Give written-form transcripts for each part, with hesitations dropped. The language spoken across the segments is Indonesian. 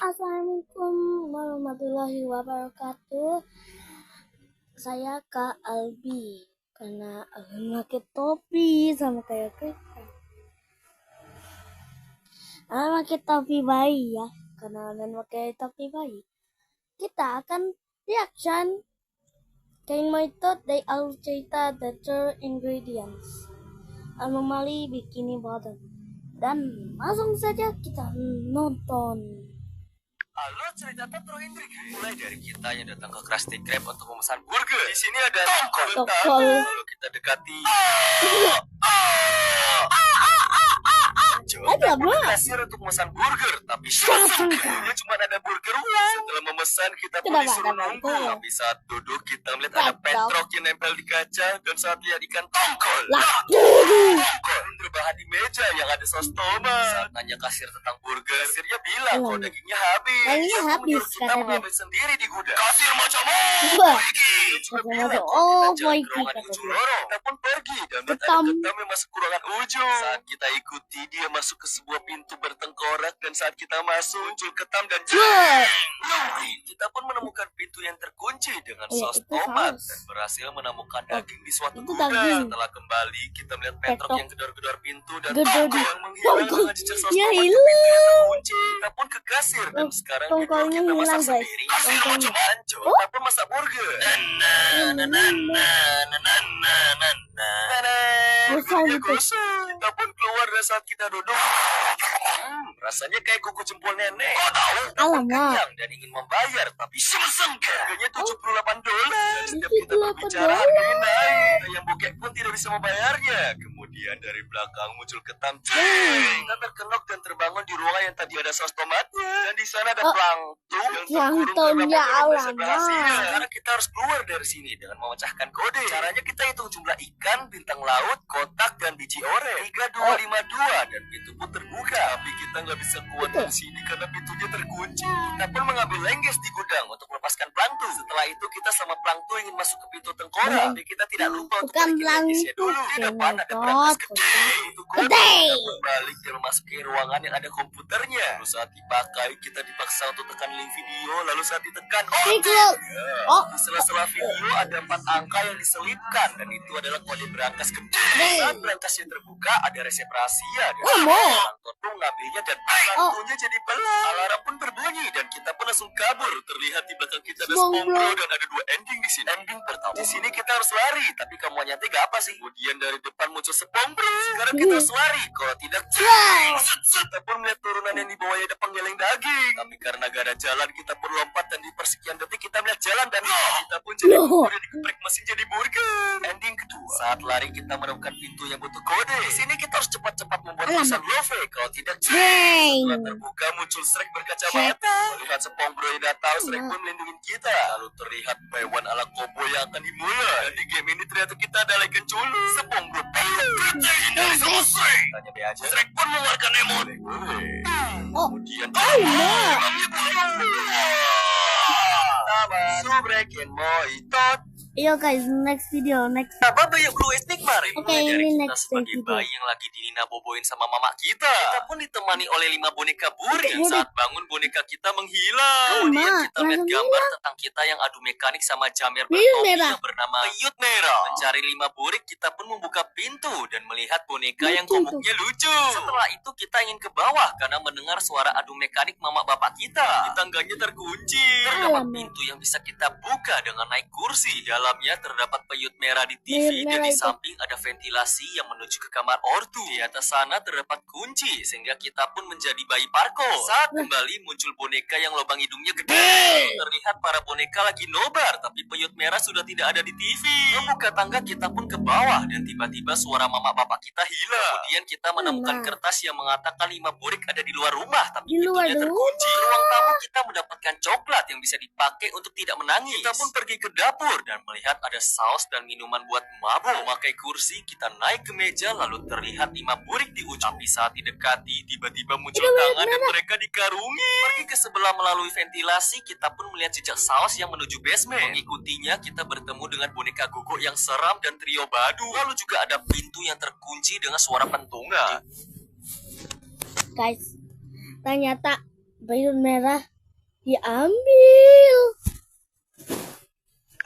Assalamualaikum warahmatullahi wabarakatuh. Saya Kak Albi. Karena pakai topi sama kayak kita. Pakai topi bayi ya. Karena pakai topi bayi. Kita akan reaction Kain Method they all cerita the third ingredients. Anomali bikini bottom. Dan langsung saja kita nonton. Halo, cerita Totro Indrik. Mulai dari kita yang datang ke Krusty Krab untuk memesan burger. Di sini ada tongkol. Lalu kita dekati. Ada apa? Kasir untuk memesan burger, tapi sebenarnya cuma ada burger. Setelah memesan kita pun disuruh nunggu. Tapi saat duduk kita melihat ada petrok yang nempel di kaca dan saat lihat ikan tongkol. Tongkol berbahan di meja yang ada saus tomat. Saat nanya kasir tentang burger, kasirnya bilang kalau dagingnya habis. Dagingnya habis, kita kata mengambil sendiri di gudang. Kasir macam Wah. Dia juga bilang Oh, kalau kita jalan boy, ke ruangan kata ujung dia. lorong. Kita pun pergi dan melihat Ketam. ada ketam yang masuk ke ruangan ujung. Saat kita ikuti dia masuk ke sebuah pintu bertengkorak dan saat kita masuk muncul ketam dan kita pun menemukan pintu yang terkunci dengan Iya, saus itu tomat saus. dan berhasil menemukan daging di suatu Itu gudang. daging. Setelah kembali kita melihat petrok Petrok. yang gedor-gedor pintu dan Gedor. tongkol yang menghilang Tongkol. dengan jejak saus Ya, tomat di hilang. pintu yang terkunci. Kita pun ke kasir dan sekarang Tongkolnya kita masak hilang, guys. sendiri. Kasir Tongkolnya. macam hancur. Kita pun masak burger. Burgernya gosong. Kita pun keluar dari saat kita duduk. Rasanya kayak kuku jempol nenek. Oh tahu, Alamak. kenyang dan ingin membayar, tapi harganya $78. Dan setiap kita $78. berbicara harganya naik. Yang bokek pun tidak bisa membayarnya. Kemudian dari belakang muncul ketam. Kita terkenok dan terbangun di ruangan yang tadi ada saus tomatnya. Dan di sana ada plankton yang terkurung planktonnya, karena bahasa alamak. berhasil. Sekarang kita harus keluar dari sini dengan memecahkan kode. Caranya kita hitung jumlah ikan, bintang laut, kotak, dan biji oranye. 3252 dan pintu pun terbuka. Tapi kita nggak bisa keluar dari sini karena pintunya terkunci. Kita pun mengambil lengges di gudang untuk melepaskan plankton. Setelah itu kita sama plankton ingin masuk ke pintu tengkorak. Tapi kita tidak lupa untuk Bukan balikin lengesnya plankton, dulu. Di depan ada Kenneth. berangkas gede. Itu kode. Gede. Kita pun balik dan memasuki ruangan yang ada komputernya. Lalu saat dipakai kita dipaksa untuk tekan link video. Lalu saat ditekan Ikut. Oh. di sela-sela video ada 4 angka yang diselipkan dan itu adalah kode berangkas gede. Saat berangkasnya terbuka ada resep rahasia dan plankton pun mengambilnya dan planktonnya jadi pelan. Alarm pun berbunyi dan kita pun langsung kabur. Terlihat di belakang kita ada SpongeBob dan ada 2 ending di sini. Ending pertama di sini kita harus lari, tapi kamu nyantai gak apa sih? Kemudian dari depan muncul SpongeBob. Sekarang kita harus lari, kalau tidak kita pun melihat turunan yang di bawahnya ada penggeleng daging. Tapi karena gak ada jalan kita pun lompat dan di persekian detik kita melihat jalan dan kita pun jadi bubur yang dikeprek mesin jadi burger. Ending kedua, saat lari kita menemukan pintu yang butuh kode. Di sini kita harus cepat-cepat membuat tulisan love, kalau tidak setelah terbuka muncul Shrek berkacamata. Melihat SpongeBob yang datang, Shrek pun melindungi kita. Lalu terlihat Paiwan ala Kobo yang akan dimulai. Dan di game ini ternyata kita ada Legend Culu. SpongeBob dari sama Shrek. Tanya be aja. Shrek pun mengeluarkan emot. Kemudian Subrek and Moitot. Yo guys, next video, next. Apa yuk Blue Stick mari. Oke, Mulai dari ini kita next sebagai video. bayi yang lagi dinina boboin sama mama kita. Kita pun ditemani oleh 5 boneka burik. Dan saat bangun boneka kita menghilang. Kemudian kita lihat langsung gambar tentang kita yang adu mekanik sama Jamer Peyut bertopi merah. yang bernama Peyut Merah. Mencari 5 burik kita pun membuka pintu dan melihat boneka yang Lucu tuh. komuknya lucu. Setelah itu kita ingin ke bawah karena mendengar suara adu mekanik mama bapak kita. Di tangganya terkunci. Terdapat Alamak. pintu yang bisa kita buka dengan naik kursi. Di dalamnya terdapat peyut merah di TV Peyut dan merah di itu. samping ada ventilasi yang menuju ke kamar ortu. Di atas sana terdapat kunci sehingga kita pun menjadi bayi parko. Saat kembali muncul boneka yang lubang hidungnya gede. Terlihat para boneka lagi nobar tapi peyut merah sudah tidak ada di TV. Membuka tangga kita pun ke bawah dan tiba-tiba suara mama bapak kita hilang. Kemudian kita menemukan kertas yang mengatakan 5 burik ada di luar rumah tapi Di luar pintunya terkunci. Di ruang tamu kita mendapatkan coklat yang bisa dipakai untuk tidak menangis. Kita pun pergi ke dapur dan melihat ada saus dan minuman buat mabuk. Memakai kursi, kita naik ke meja lalu terlihat 5 burik di ujung. Tapi saat didekati, tiba-tiba muncul tangan dan mereka dikarungi. Pergi ke sebelah melalui ventilasi, kita pun melihat jejak saus yang menuju basement. Mengikutinya, kita bertemu dengan boneka Gogo yang seram dan trio Badu. Lalu juga ada pintu yang terkunci dengan suara pentungan. Guys, ternyata peyut merah Diambil.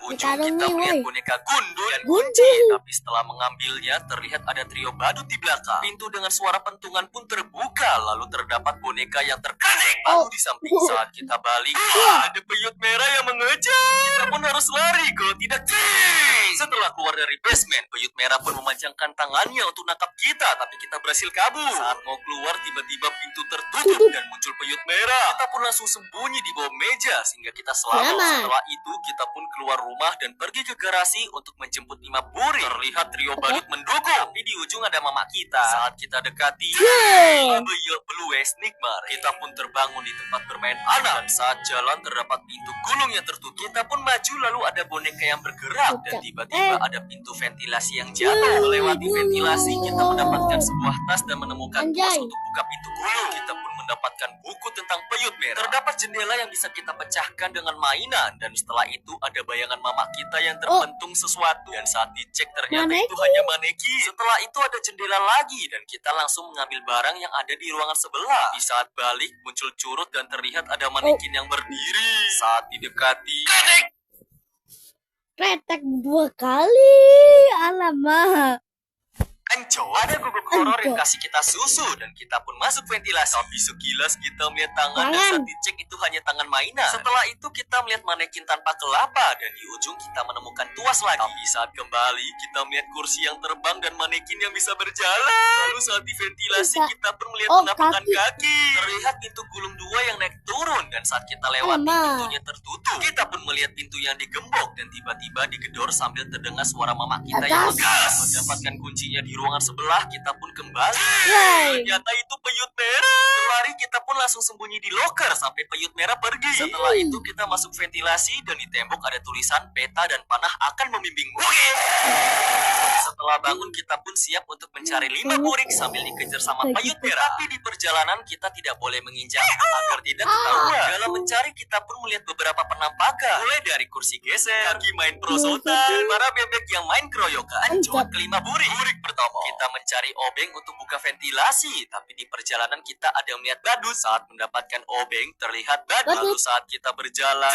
Ujung Dikarungi, kita melihat woi. boneka Gundul dan Gundul. kunci. Tapi setelah mengambilnya, terlihat ada trio badut di belakang. Pintu dengan suara pentungan pun terbuka. Lalu terdapat boneka yang terkening palu di samping. Saat kita balik, ada peyut merah yang mengejar. Kita pun harus lari, kalau tidak cing. Setelah keluar dari basement, peyut merah pun memanjangkan tangannya untuk nangkap kita. Tapi kita berhasil kabur. Saat mau keluar, tiba-tiba pintu tertutup dan muncul peyut merah. Kita pun langsung sembunyi di bawah meja sehingga kita selamat. Selamat. Setelah itu, kita pun keluar rumah dan pergi ke garasi untuk menjemput 5 buri. Terlihat trio badut mendukung, tapi di ujung ada mama kita. Saat kita dekati, Beyok Blues Nikmar. Kita pun terbangun di tempat bermain anak. Dan saat jalan terdapat pintu gulung yang tertutup. Kita pun maju lalu ada boneka yang bergerak. Dan tiba-tiba ada pintu ventilasi yang jatuh. Melewati ventilasi, kita mendapatkan sebuah tas dan menemukan pos Anjay. untuk buka pintu gulung. Kita pun mendapatkan buku tentang peyut merah. Terdapat jendela yang bisa kita pecahkan dengan mainan. Dan setelah itu ada bayangan mama kita yang terpentung sesuatu. Dan saat dicek ternyata itu Maneki. hanya maneki. Setelah itu ada jendela lagi. Dan kita langsung mengambil barang yang ada di ruangan sebelah. Di saat balik muncul curut dan terlihat ada manekin yang berdiri. Saat didekati, Kretek 2 kali. Alamak. Anco, ada guguk horor yang Anco. kasih kita susu dan kita pun masuk ventilasi. Tapi sekilas kita melihat tangan dan Tangan. saat dicek itu hanya tangan mainan. Setelah itu kita melihat manekin tanpa kelapa dan di ujung kita menemukan tuas lagi. Tapi saat kembali kita melihat kursi yang terbang dan manekin yang bisa berjalan. Lalu saat di ventilasi kita pun melihat penampakan kaki. Terlihat pintu gulung 2 yang naik turun dan saat kita lewati Alamak. pintunya tertutup. Kita pun melihat pintu yang digembok dan tiba-tiba digedor sambil terdengar suara mama kita yang Atas. megas. Mendapatkan kuncinya di ruangan sebelah, kita pun kembali. Yeay. Ternyata itu peyut merah. Berlari kita pun langsung sembunyi di loker sampai peyut merah pergi. Setelah itu kita masuk ventilasi dan di tembok ada tulisan peta dan panah akan membimbingmu. Setelah bangun kita pun siap untuk mencari 5 burik sambil dikejar sama peyut merah. Tapi di perjalanan kita tidak boleh menginjak agar tidak ketahuan. Dalam mencari kita pun melihat beberapa penampakan. Mulai dari kursi geser, kaki main prosotan, para bebek yang main keroyokan. Cuma kelima burik. Burik pertama, kita mencari obeng untuk buka ventilasi. Tapi di perjalanan kita ada melihat badut. Saat mendapatkan obeng terlihat badut. Lalu saat kita berjalan,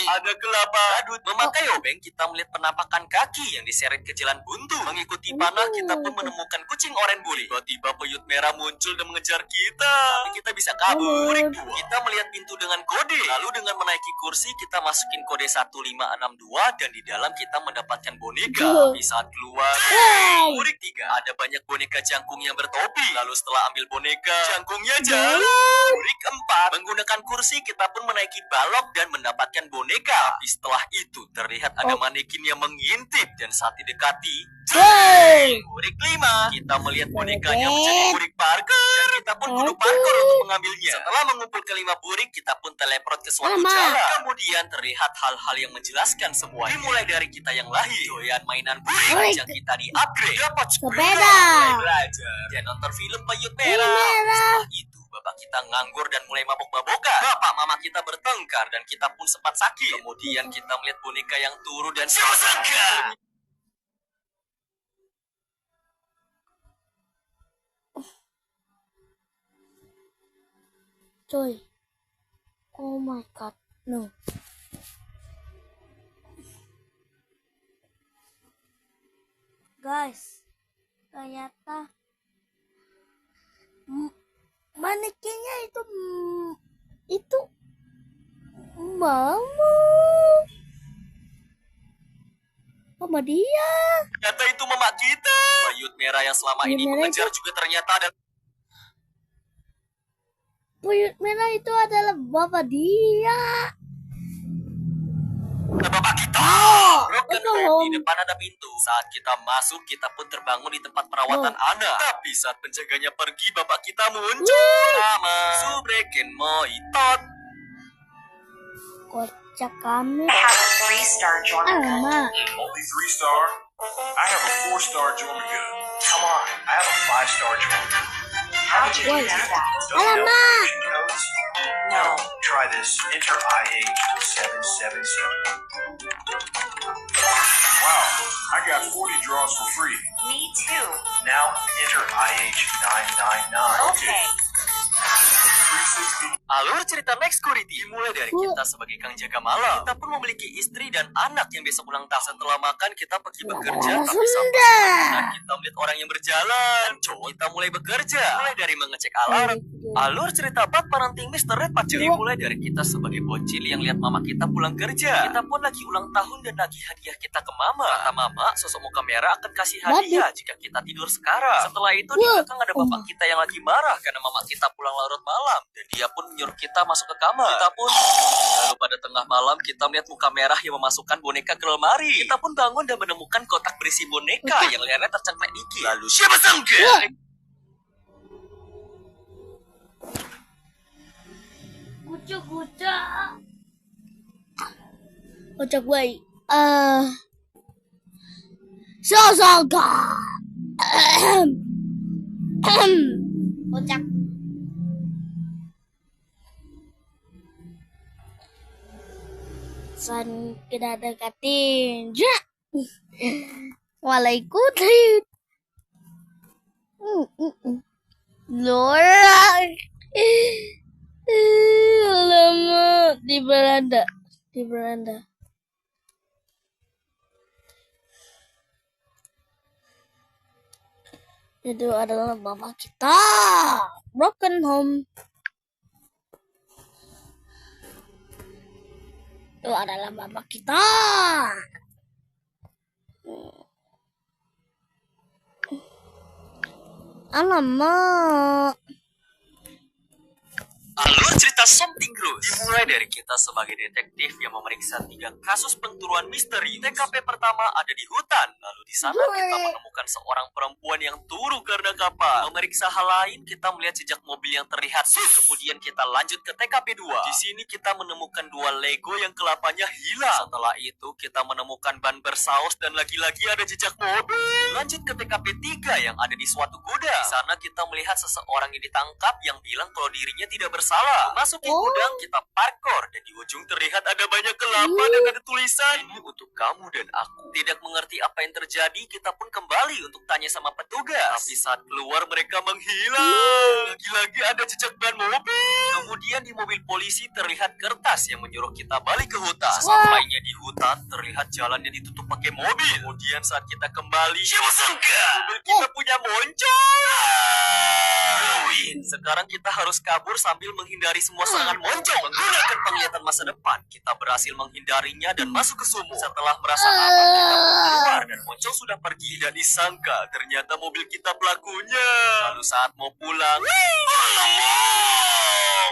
ada kelapa. Badut memakai obeng, kita melihat penampakan kaki yang diseret ke jalan buntu. Mengikuti panah kita pun menemukan kucing oranye burik. Tiba-tiba peyut merah muncul dan mengejar kita. Tapi kita bisa kabur. Burik 2. Kita melihat pintu dengan kode. Lalu dengan menaiki kursi kita masukin kode 1562 dan di dalam kita mendapatkan boneka. Tapi saat keluar, burik 3 ada banyak boneka jangkung yang bertopi. Lalu setelah ambil boneka, jangkungnya jalan. Burik 4 menggunakan kursi kita pun menaiki balok dan mendapatkan boneka. Tapi setelah itu terlihat ada manekin yang mengintip dan saat didekati, burik 5 kita melihat bonekanya menjadi burik parkour dan kita pun kudu parkour untuk mengambilnya. Setelah mengumpul ke 5 burik kita pun teleport ke suatu jalan. Kemudian terlihat hal-hal yang menjelaskan semua. Dimulai dari kita yang lahir, doyan mainan burik yang kita di-upgrade, dapat Sepeda. mulai belajar dan nonton film peyut merah. Setelah itu bapak kita nganggur dan mulai mabok-mabokan. Bapak mama kita bertengkar dan kita pun sempat sakit. Kemudian kita melihat boneka yang turun dan siapa Coy. Oh my god. No. Guys. Ternyata. Manekinnya itu. Itu. Mama. Mama dia. Ternyata itu mama kita. Peyut merah yang selama Peyut ini merah mengejar juga ternyata ada. Peyut merah itu adalah bapak dia. Bapak kita. Broken betul. home. Di depan ada pintu. Saat kita masuk, kita pun terbangun di tempat perawatan anak. Tapi saat penjaganya pergi, bapak kita muncul. Nama Subreken Moitot. Kocak kami. I have a 3-star Jordan. Alamak. Only 3-star? I have a 4-star Jormungand. Come on, I have a 5-star Jormungand. How did you Wait. do that? Don't you know Alamak. conversion codes? No. Try this. Enter IH777. Wow, I got 40 draws for free. Me too. Now enter IH999. Okay. Free Alur cerita Next Security dimulai dari kita sebagai kang jaga malam. Kita pun memiliki istri dan anak yang besok ulang tahun. Setelah makan kita pergi bekerja, tapi Sunda. sampai kita melihat orang yang berjalan. Kita mulai bekerja, mulai dari mengecek alarm. Alur cerita Bak Parenting Mr. Red Pacil dimulai dari kita sebagai bocil yang lihat mama kita pulang kerja. Kita pun lagi ulang tahun dan lagi hadiah kita ke mama. Kata mama, sosok muka merah akan kasih hadiah jika kita tidur sekarang. Setelah itu di belakang ada bapak kita yang lagi marah karena mama kita pulang larut malam. Dan dia pun menyuruh kita masuk ke kamar. Kita pun lalu pada tengah malam kita melihat muka merah yang memasukkan boneka ke lemari. Kita pun bangun dan menemukan kotak berisi boneka yang lehernya tercengklek dikit. Lalu siapa sangka? Kucuk. Kocak gue. Sosoga. Kocak. San kita dekatin. Jak. Walaikutin. Lora. Lama di beranda. Itu adalah mama kita. Broken home. Itu adalah mama kita. Alamak. Alur cerita Something Cruise dimulai dari kita sebagai detektif yang memeriksa 3 kasus penturuan misteri. TKP pertama ada di hutan. Lalu di sana kita menemukan seorang perempuan yang turu karena kapal. Memeriksa hal lain, kita melihat jejak mobil yang terlihat. Kemudian kita lanjut ke TKP 2. Di sini kita menemukan 2 Lego yang kelapanya hilang. Setelah itu kita menemukan ban bersaus dan lagi-lagi ada jejak mobil. Lanjut ke TKP 3 yang ada di suatu gudang. Di sana kita melihat seseorang yang ditangkap yang bilang kalau dirinya tidak bersalah. Masuk ke gudang, kita parkour dan di ujung terlihat ada banyak kelapa dan ada tulisan ini untuk kamu dan aku. Tidak mengerti apa yang terjadi, kita pun kembali untuk tanya sama petugas. Tapi saat keluar mereka menghilang. Lagi-lagi ada jejak ban mobil. Kemudian di mobil polisi terlihat kertas yang menyuruh kita balik ke hutan. Sesampainya di hutan terlihat jalan yang ditutup pakai mobil. Kemudian saat kita kembali, siapa sangka mobil kita punya moncong. Sekarang kita harus kabur sambil menghindari semua serangan moncong. Menggunakan penglihatan masa depan, kita berhasil menghindarinya dan masuk ke sumur. Setelah merasa aman, kita keluar dan moncong sudah pergi. Tidak disangka, ternyata mobil kita pelakunya. Lalu saat mau pulang,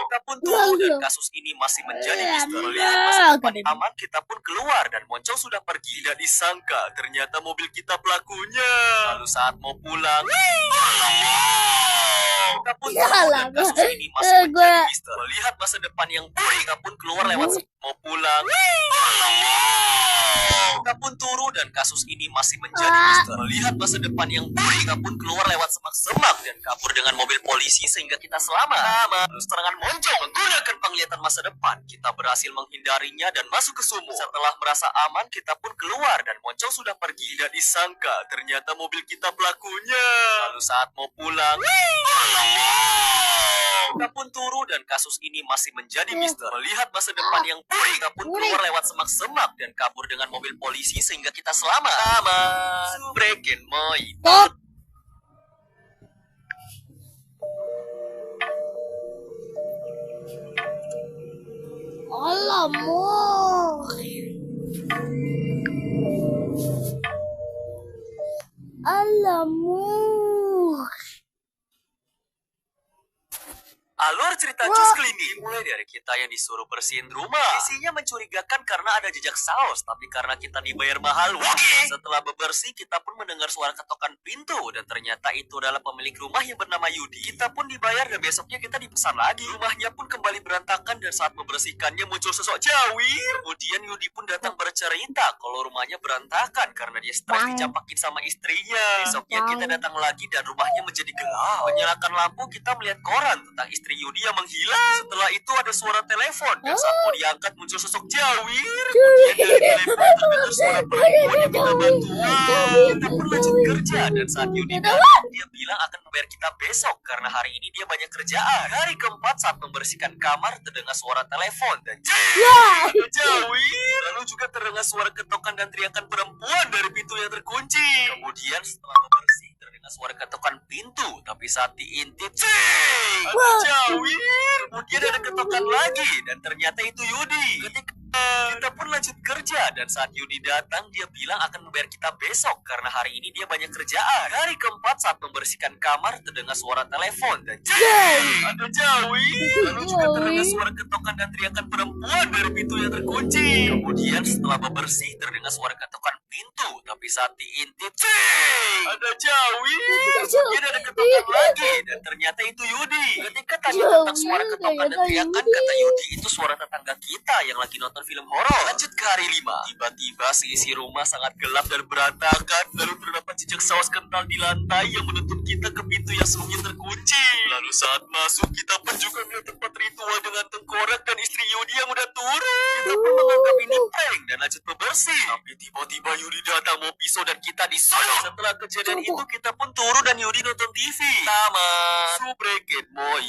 kita pun turun dan kasus ini masih menjadi misteri. Melihat masa depan aman, kita pun keluar dan moncong sudah pergi. Tidak disangka, ternyata mobil kita pelakunya. Lalu saat mau pulang, kita pun turun dan kasus ini masih menjadi misteri. Melihat masa depan yang buruk, kita pun keluar lewat mau pulang. Kita pun turun dan kasus ini masih menjadi misteri. Melihat masa depan yang buruk, kita pun keluar lewat semak-semak dan kabur dengan mobil polisi sehingga kita selamat. Lalu serangan moncong menggunakan penglihatan masa depan, kita berhasil menghindarinya dan masuk ke sumur. Setelah merasa aman, kita pun keluar dan moncong sudah pergi. Tidak disangka, ternyata mobil kita pelakunya. Lalu saat mau pulang, kita pun turun dan kasus ini masih menjadi misteri. Melihat masa depan yang buruk, kita pun keluar lewat semak-semak dan kabur dengan mobil polisi sehingga kita selamat. Breaking my Stop. Alamak. Alamak. Alur cerita Cus Klinik mulai dari kita yang disuruh bersihin rumah. Isinya mencurigakan karena ada jejak saus, tapi karena kita dibayar mahal. Setelah bebersih, kita pun mendengar suara ketokan pintu dan ternyata itu adalah pemilik rumah yang bernama Yudi. Kita pun dibayar dan besoknya kita dipesan lagi. Rumahnya pun kembali berantakan dan saat membersihkannya muncul sosok Jawir. Kemudian Yudi pun datang bercerita kalau rumahnya berantakan karena dia stres dicampakin sama istrinya. Besoknya kita datang lagi dan rumahnya menjadi gelap. Menyalakan lampu, kita melihat koran tentang istri Yudi yang menghilang. Setelah itu ada suara suara telepon dan saat mau diangkat muncul sosok Jawir. Kemudian dari telepon terdengar suara perempuan yang minta bantuan. Kita pun lanjut kerja dan saat Yudi datang dia bilang akan membayar kita besok karena hari ini dia banyak kerjaan. Hari keempat saat membersihkan kamar terdengar suara telepon dan Jawir. Lalu juga terdengar suara ketokan dan teriakan perempuan dari pintu yang terkunci. Kemudian setelah membersih terdengar suara ketokan pintu, tapi saat diintip ada Jawir. Kemudian ada ketokan lagi dan ternyata itu Yudi. Ketika kita pun lanjut kerja dan saat Yudi datang dia bilang akan membayar kita besok karena hari ini dia banyak kerjaan. Hari keempat saat membersihkan kamar terdengar suara telepon dan ada Jawir. Lalu juga terdengar suara ketokan dan teriakan perempuan dari pintu yang terkunci. Kemudian setelah membersih terdengar suara ketokan pintu, tapi saat diintip ada Jawir. Kemudian ada ketokan lagi dan ternyata itu Yudi. Ketika tanya tentang suara ketokan dan teriakan, kata Yudi itu suara tetangga kita yang lagi nonton film horor. Lanjut ke hari 5. Tiba-tiba seisi rumah sangat gelap dan berantakan. Lalu terdapat jejak saus kental di lantai yang menuntun kita ke pintu yang sebelumnya terkunci. Lalu saat masuk kita pun juga melihat tempat ritual dengan tengkorak dan istri Yudi yang udah turun. Kita pun menganggap ini prank dan lanjut bebersih. Tapi tiba-tiba Yudi datang mau pisau dan kita disodok. Setelah kejadian itu kita pun turun dan Yudi nonton TV. Tamat. Subreket boy.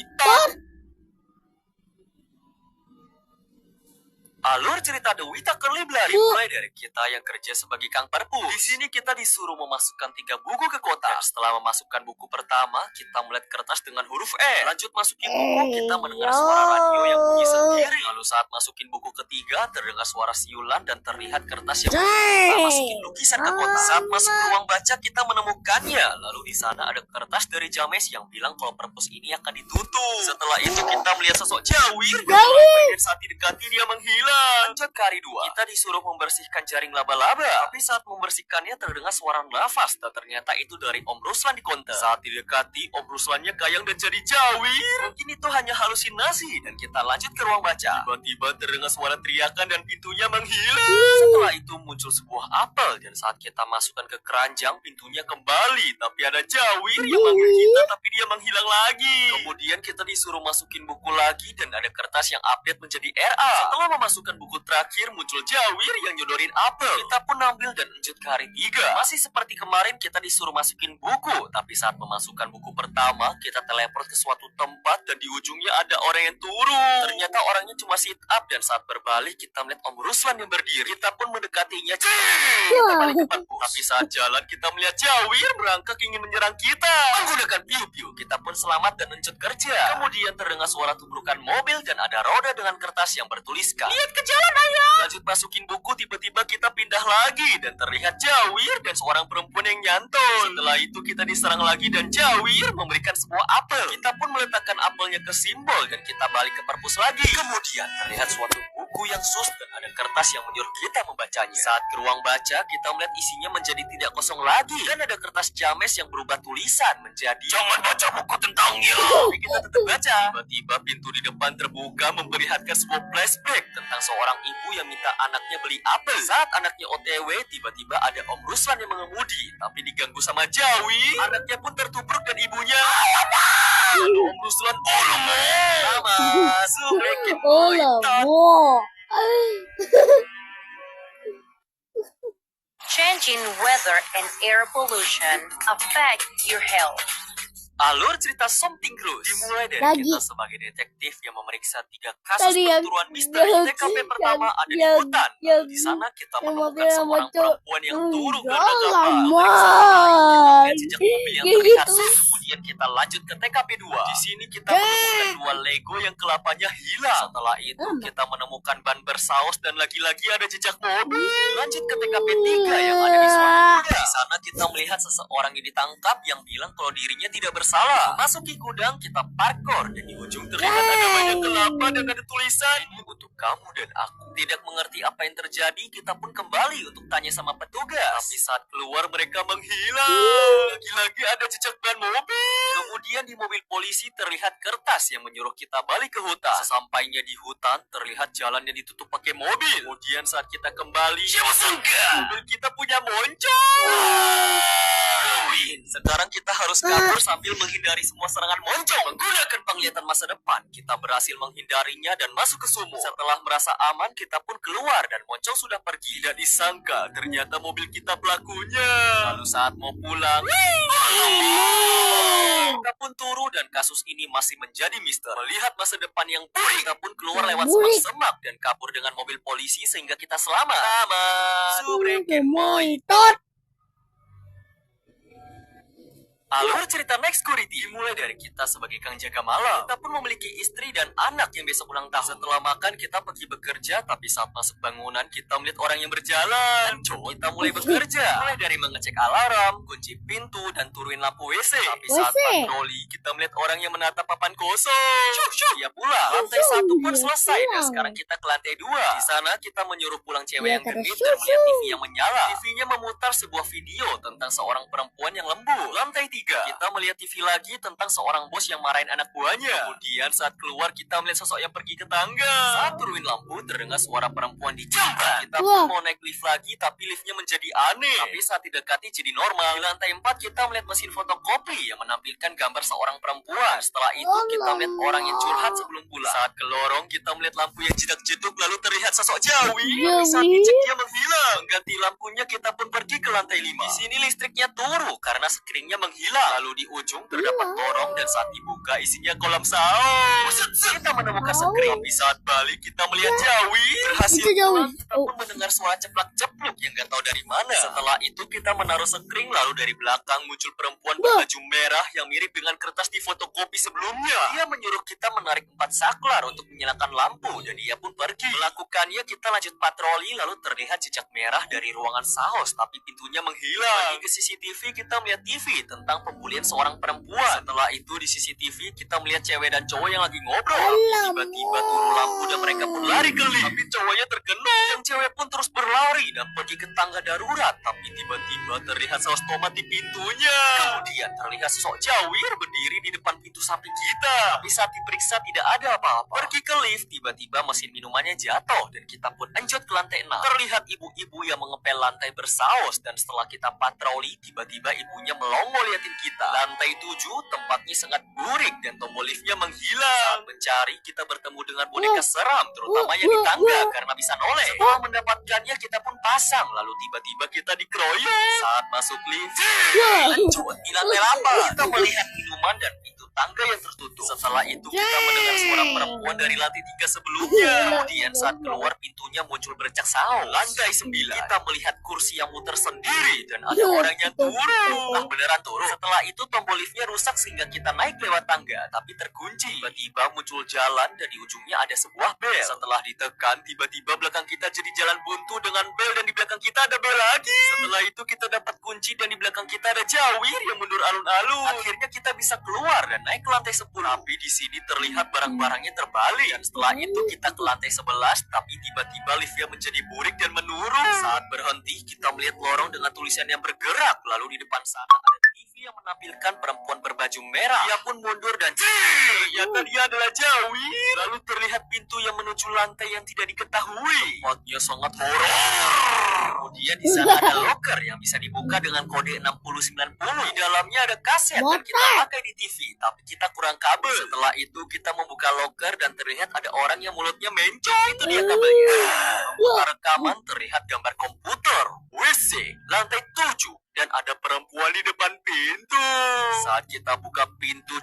Alur cerita The Wita Curly Blari mulai dari kita yang kerja sebagai kang perpus. Di sini kita disuruh memasukkan 3 buku ke kotak. Dan setelah memasukkan buku pertama, kita melihat kertas dengan huruf E. Lanjut masukin buku, kita mendengar suara radio yang bunyi sendiri. Lalu saat masukin buku ketiga, terdengar suara siulan dan terlihat kertas yang kita masukin lukisan ke kotak. Saat masuk ke ruang baca, kita menemukannya. Lalu di sana ada kertas dari James yang bilang kalau perpus ini akan ditutup. Setelah itu kita melihat sosok Jawir. Dan saat didekati dia menghilang. Lanjut ke hari 2. Kita disuruh membersihkan jaring laba-laba. Tapi saat membersihkannya terdengar suara nafas. Dan ternyata itu dari Om Ruslan di konter. Saat didekati, Om Ruslannya kayang dan jadi Jawir. Mungkin itu hanya halusinasi. Dan kita lanjut ke ruang baca. Tiba-tiba terdengar suara teriakan dan pintunya menghilang. Setelah itu muncul sebuah apel. Dan saat kita masukkan ke keranjang, pintunya kembali. Tapi ada Jawir yang manggil kita tapi dia menghilang lagi. Kemudian kita disuruh masukin buku lagi. Dan ada kertas yang update menjadi RA. Setelah memasukkan buku terakhir muncul Jawir yang nyodorin apel. Kita pun ambil dan lanjut ke hari 3. Masih seperti kemarin kita disuruh masukin buku. Tapi saat memasukkan buku pertama kita teleport ke suatu tempat dan di ujungnya ada orang yang turun. Ternyata orangnya cuma sit up dan saat berbalik kita melihat Om Ruslan yang berdiri. Kita pun mendekatinya. Kita balik ke perpus. Tapi saat jalan kita melihat Jawir merangkak ingin menyerang kita. Menggunakan piu-piu kita pun selamat dan lanjut kerja. Kemudian terdengar suara tubrukan mobil dan ada roda dengan kertas yang bertuliskan lihat ke jalan ayah. Lanjut masukin buku tiba-tiba kita pindah lagi dan terlihat Jawir dan seorang perempuan yang nyantol. Setelah itu kita diserang lagi dan Jawir memberikan sebuah apel. Kita pun meletakkan apelnya ke simbol dan kita balik ke perpus lagi. Kemudian terlihat suatu buku yang sus dan ada kertas yang menyuruh kita membacanya. Saat ke ruang baca kita melihat isinya menjadi tidak kosong lagi dan ada kertas James yang berubah tulisan menjadi jangan baca buku tentangnya. Tapi kita tetap baca. Tiba-tiba pintu di depan terbuka memperlihatkan sebuah flashback tentang seorang ibu yang minta anaknya beli apel. Saat anaknya OTW, tiba-tiba ada Om Ruslan yang mengemudi, tapi diganggu sama Jawi. Anaknya pun tertubruk dan ibunya. Lalu Om Ruslan, Changing weather and air pollution affect your health. Alur cerita Something Cruise dimulai dari Lagi. kita sebagai detektif yang memeriksa 3 kasus Tadi yang- perturuan misteri. yang- TKP pertama ada di yang- hutan. yang- Di sana kita yang menemukan mobil seorang sama cowok. perempuan yang turun karena kapal. Alamak. Periksa lain, jejak mobil yang Kayak terlihat. gitu. Kemudian kita lanjut ke TKP 2. Di sini kita menemukan 2 Lego yang kelapanya hilang. Setelah itu kita menemukan ban bersaus dan lagi-lagi ada jejak mobil. Lanjut ke TKP 3 yang ada di suatu gudang. Di sana kita melihat seseorang yang ditangkap yang bilang kalau dirinya tidak bersalah. Masuki gudang kita parkour dan di ujung terlihat ada banyak kelapa dan ada tulisan ini untuk kamu dan aku. tidak mengerti apa yang terjadi, kita pun kembali untuk tanya sama petugas. Tapi saat keluar mereka menghilang. Lagi-lagi ada jejak ban mobil. Kemudian di mobil polisi terlihat kertas yang menyuruh kita balik ke hutan. Sesampainya di hutan terlihat jalan yang ditutup pakai mobil. Kemudian saat kita kembali, mobil kita punya moncong. Sekarang kita harus kabur sambil menghindari semua serangan moncong. Menggunakan penglihatan masa depan, kita berhasil menghindarinya dan masuk ke sumur. Setelah merasa aman, kita pun keluar dan moncong sudah pergi. Tidak disangka, ternyata mobil kita pelakunya. Lalu saat mau pulang, kita pun turun dan kasus ini masih menjadi misteri. Melihat masa depan yang buruk, kita pun keluar lewat semak-semak dan kabur dengan mobil polisi sehingga kita selamat. Subreken moitot. Alur cerita Next Security dimulai dari kita sebagai kang jaga malam. Kita pun memiliki istri dan anak yang besok ulang tahun. Setelah makan kita pergi bekerja, tapi saat masuk bangunan kita melihat orang yang berjalan. Kita mulai bekerja, mulai dari mengecek alarm, kunci pintu, dan turunin lampu WC. Tapi saat patroli kita melihat orang yang menatap papan kosong. Dia pulang. Lantai 1 pun selesai dan sekarang kita ke lantai 2. Di sana kita menyuruh pulang cewek yang genit dan melihat TV yang menyala. TV-nya memutar sebuah video tentang seorang perempuan yang lembut. Lantai 3 kita melihat TV lagi tentang seorang bos yang marahin anak buahnya. Kemudian saat keluar kita melihat sosok yang pergi ke tangga. Saat turunin lampu terdengar suara perempuan di jamban. Kita pun mau naik lift lagi tapi liftnya menjadi aneh. Tapi saat didekati jadi normal. Di lantai 4 kita melihat mesin fotokopi yang menampilkan gambar seorang perempuan. Setelah itu kita melihat orang yang curhat sebelum pulang. Saat ke lorong kita melihat lampu yang jedak-jeduk lalu terlihat sosok Jawi. Tapi saat dicek dia menghilang. Ganti lampunya kita pun pergi ke lantai 5. Di sini listriknya turun karena screennya menghilang. Lalu di ujung terdapat lorong dan saat dibuka isinya kolam saus. Kita menemukan screen. Tapi saat balik kita melihat Jawi berhasil pulang. Kita pun mendengar suara ceplak-cepluk yang gak tahu dari mana. Setelah itu kita menaruh screen lalu dari belakang muncul perempuan berbaju merah yang mirip dengan kertas di fotokopi sebelumnya. Dia menyuruh kita menarik 4 saklar untuk menyalakan lampu dan dia pun pergi. Melakukannya kita lanjut patroli lalu terlihat jejak merah dari ruangan saus tapi pintunya menghilang. Pergi ke CCTV kita melihat TV tentang pembulian seorang perempuan. Setelah itu di CCTV kita melihat cewek dan cowok yang lagi ngobrol. Tiba-tiba turun lampu dan mereka pun lari ke lift. Tapi cowoknya terkena. Yang cewek pun terus berlari dan pergi ke tangga darurat. Tapi tiba-tiba terlihat saus tomat di pintunya. Kemudian terlihat sosok Jawir berdiri di depan pintu samping kita. Tapi saat diperiksa tidak ada apa-apa. Pergi ke lift, tiba-tiba mesin minumannya jatuh dan kita pun lanjut ke lantai 6. Terlihat ibu-ibu yang mengepel lantai bersaus dan setelah kita patroli tiba-tiba ibunya melongo liatin kita. Lantai 7 tempatnya sangat burik dan tombol liftnya menghilang. Saat mencari kita bertemu dengan boneka seram terutama yang di tangga karena bisa noleh. Setelah mendapatkannya kita pun pasang lalu tiba-tiba kita dikeroyok. Saat masuk lift lanjut di lantai 8 kita melihat minuman dan pintu tangga yang tertutup. Setelah itu kita mendengar suara perempuan dari lantai 3 sebelumnya. Kemudian saat keluar pintunya muncul bercak saus. Lantai 9 kita melihat kursi yang muter sendiri dan ada orang yang turun. Beneran turun. Setelah itu tombol liftnya rusak sehingga kita naik lewat tangga tapi terkunci. Tiba-tiba muncul jalan dan di ujungnya ada sebuah bel. Setelah ditekan tiba-tiba belakang kita jadi jalan buntu dengan bel dan di belakang kita ada bel lagi. Setelah itu kita dapat kunci dan di belakang kita ada Jawir yang mundur alun-alun. Akhirnya kita bisa keluar dan naik ke lantai 10. Tapi di sini terlihat barang-barangnya terbalik. Dan setelah itu kita ke lantai 11 tapi tiba-tiba liftnya menjadi burik dan menurun. Saat berhenti kita melihat lorong dengan tulisan yang bergerak. Lalu di depan sana ada TV yang menampilkan perempuan berbaju merah. Dia pun mundur dan ternyata dia adalah Jawi. Lalu terlihat pintu yang menuju lantai yang tidak diketahui. Tempatnya sangat horor. Kemudian di sana ada locker yang bisa dibuka dengan kode 6090. Di dalamnya ada kaset dan kita pakai di TV, tapi kita kurang kabel. Setelah itu kita membuka locker dan terlihat ada orang yang mulutnya mencong. Itu dia kabelnya. Membuka rekaman terlihat gambar komputer, WC, lantai 7. Dan ada perempuan di depan pintu. Saat kita buka pintu,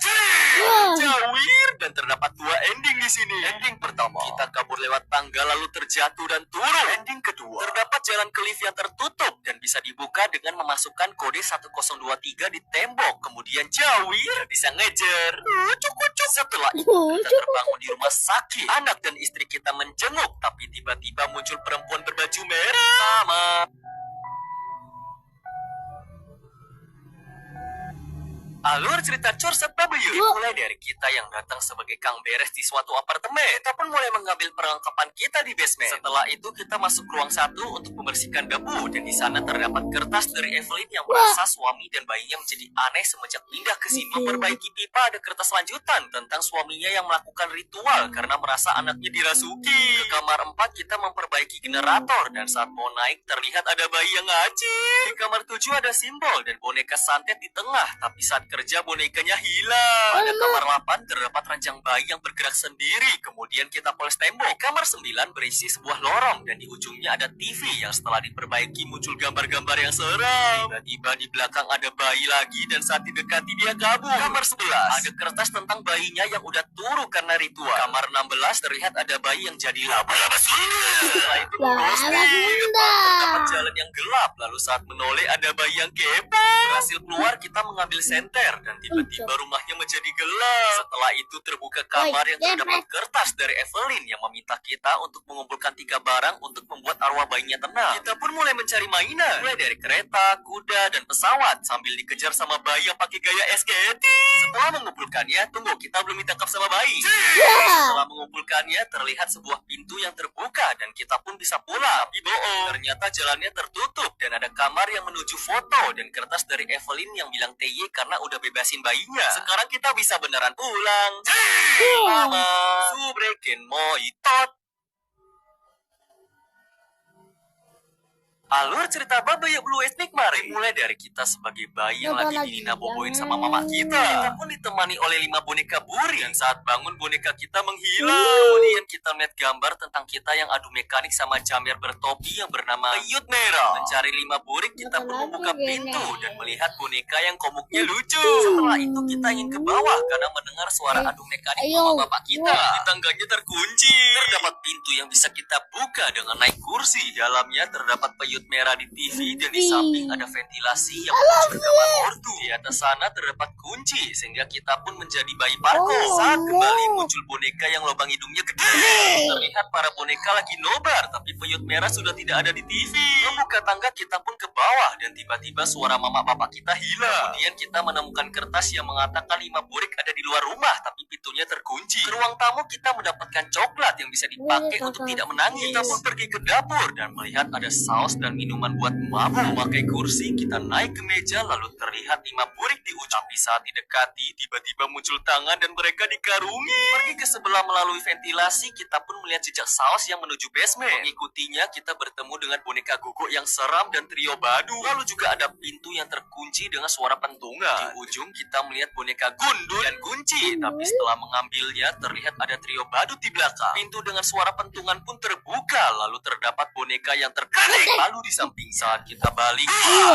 Jawir dan terdapat 2 ending di sini. Ending pertama, kita kabur lewat tangga lalu terjatuh dan turun. Ending kedua, terdapat jalan ke lift yang tertutup dan bisa dibuka dengan memasukkan kode 1023 di tembok. Kemudian Jawir bisa ngejer. Setelah itu kita terbangun di rumah sakit. Anak dan istri kita menjenguk, tapi tiba-tiba muncul perempuan berbaju merah. Alur cerita Corset W mulai dari kita yang datang sebagai kang beres di suatu apartemen. Kita pun mulai mengambil perlengkapan kita di basement. Setelah itu kita masuk ruang 1 untuk membersihkan debu, dan di sana terdapat kertas dari Evelyn yang merasa suami dan bayinya menjadi aneh semenjak pindah ke sini. Memperbaiki pipa, ada kertas lanjutan tentang suaminya yang melakukan ritual karena merasa anaknya dirasuki. Ke kamar 4 kita memperbaiki generator, dan saat mau naik terlihat ada bayi yang ngacir. Di kamar 7 ada simbol dan boneka santet di tengah, tapi saat kerja bonekanya hilang. Pada kamar 8 terdapat ranjang bayi yang bergerak sendiri. Kemudian kita poles tembok. Di kamar 9 berisi sebuah lorong, dan di ujungnya ada TV yang setelah diperbaiki muncul gambar-gambar yang seram. Tiba-tiba di belakang ada bayi lagi, dan saat didekati dia kabur. Kamar 11 ada kertas tentang bayinya yang udah turu karena ritual. Kamar 16 terlihat ada bayi yang jadi laba-laba Sunda. Setelah itu terdapat jalan yang gelap, lalu saat menoleh ada bayi yang kepo. Berhasil keluar, kita mengambil senter, dan tiba-tiba rumahnya menjadi gelap. Setelah itu terbuka kamar yang terdapat kertas dari Evelyn yang meminta kita untuk mengumpulkan 3 barang untuk membuat arwah bayinya tenang. Kita pun mulai mencari mainan, mulai dari kereta, kuda, dan pesawat, sambil dikejar sama bayi yang pakai gaya skating. Setelah mengumpulkannya, tunggu, kita belum ditangkap sama bayi. Setelah mengumpulkannya, terlihat sebuah pintu yang terbuka, dan kita pun bisa pulang. Tapi bohong, ternyata jalannya tertutup, dan ada kamar yang menuju foto, dan kertas dari Evelyn yang bilang TY karena udah bebasin bayinya. Sekarang kita bisa beneran pulang. Mama, subreken moitot. Alur cerita Babe Blue Ethnic Mari mulai dari kita sebagai bayi yang lagi dinina boboin sama mama kita. Kita pun ditemani oleh 5 boneka buri, dan saat bangun boneka kita menghilang. Kemudian kita melihat gambar tentang kita yang adu mekanik sama Jamer bertopi yang bernama Peyut Merah. Mencari 5 burik, kita pun membuka pintu dan melihat boneka yang komuknya lucu. Setelah itu kita ingin ke bawah karena mendengar suara adu mekanik mama bapak kita. Di tangganya terkunci. Terdapat pintu yang bisa kita buka dengan naik kursi. Di dalamnya terdapat Peyut Merah di TV, dan di samping ada ventilasi yang menuju ke kamar ortu. Di atas sana terdapat kunci sehingga kita pun menjadi bayi parko. Saat kembali muncul boneka yang lubang hidungnya gede. Terlihat para boneka lagi nobar, tapi Peyut Merah sudah tidak ada di TV. Membuka tangga kita pun ke bawah, dan tiba-tiba suara mama bapak kita hilang. Kemudian kita menemukan kertas yang mengatakan 5 burik ada di luar rumah, tapi pintunya terkunci. Ke ruang tamu kita mendapatkan coklat yang bisa dipakai untuk tidak menangis. Kita pun pergi ke dapur dan melihat ada saus dan minuman buat mabuk. Memakai kursi, kita naik ke meja, lalu terlihat 5 burik di ujung. Tapi saat didekati, tiba-tiba muncul tangan dan mereka dikarungi. Pergi ke sebelah melalui ventilasi, kita pun melihat jejak saus yang menuju basement. Mengikutinya, kita bertemu dengan boneka guguk yang seram dan trio badu. Lalu juga ada pintu yang terkunci dengan suara pentungan. Di ujung kita melihat boneka gundul dan kunci, tapi setelah mengambilnya, terlihat ada trio badut di belakang. Pintu dengan suara pentungan pun terbuka, lalu terdapat boneka yang terkering. Lalu di samping saat kita balik,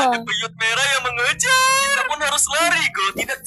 ada Peyut Merah yang mengejar. Kita pun harus lari, kalau tidak.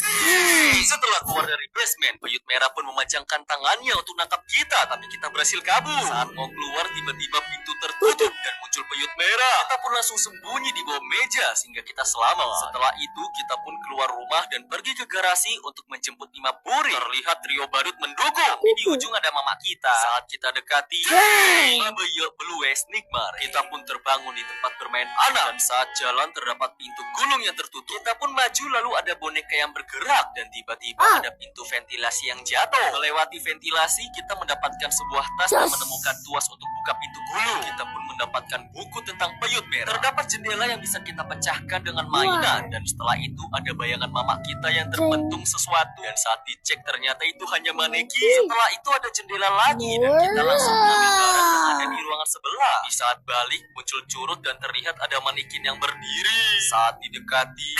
Setelah keluar dari basement, Peyut Merah pun memajangkan tangannya untuk nangkap kita, tapi kita berhasil kabur. Saat mau keluar, tiba-tiba pintu tertutup dan muncul Peyut Merah. Kita pun langsung sembunyi di bawah meja sehingga kita selamat. Setelah itu, kita pun keluar rumah dan pergi ke garasi untuk menjemput 5 buri. Terlihat trio badut mendukung, tapi di ujung ada mama kita. Saat kita dekati, Babe Blue Ethnic Mari, kita pun terbangun di tempat bermain anak, dan saat jalan terdapat pintu gulung yang tertutup. Kita pun maju, lalu ada boneka yang bergerak, dan tiba-tiba ada pintu ventilasi yang jatuh. Melewati ventilasi, kita mendapatkan sebuah tas dan menemukan tuas untuk buka pintu gulung. Kita pun mendapatkan buku tentang Peyut Merah. Terdapat jendela yang bisa kita pecahkan dengan mainan, dan setelah itu ada bayangan mama kita yang terbentung sesuatu, dan saat dicek ternyata itu hanya manekin. Setelah itu ada jendela lagi, dan kita langsung mengambil barang yang ada di ruangan sebelah. Di saat balik muncul curut dan terlihat ada manekin yang berdiri. Saat didekati,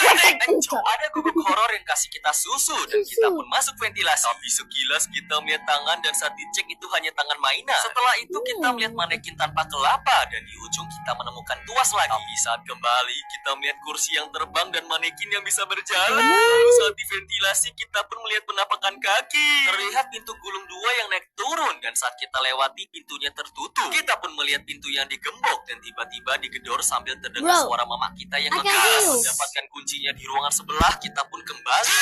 ada guguk horor yang kasih kita susu, dan kita pun masuk ventilasi. Tapi sekilas kita melihat tangan, dan saat dicek itu hanya tangan mainan. Setelah itu kita melihat manekin tanpa kelapa, dan di ujung kita menemukan tuas lagi. Tapi saat kembali kita melihat kursi yang terbang dan manekin yang bisa berjalan. Lalu saat di ventilasi kita pun melihat penampakan kaki. Terlihat pintu gulung 2 yang naik turun, dan saat kita lewati pintunya tertutup. Kita pun melihat pintu yang digembok dan tiba-tiba digedor sambil terdengar Bro, suara mama kita yang I can ngegas. hear you. Mendapatkan kuncinya di ruangan sebelah, kita pun kembali.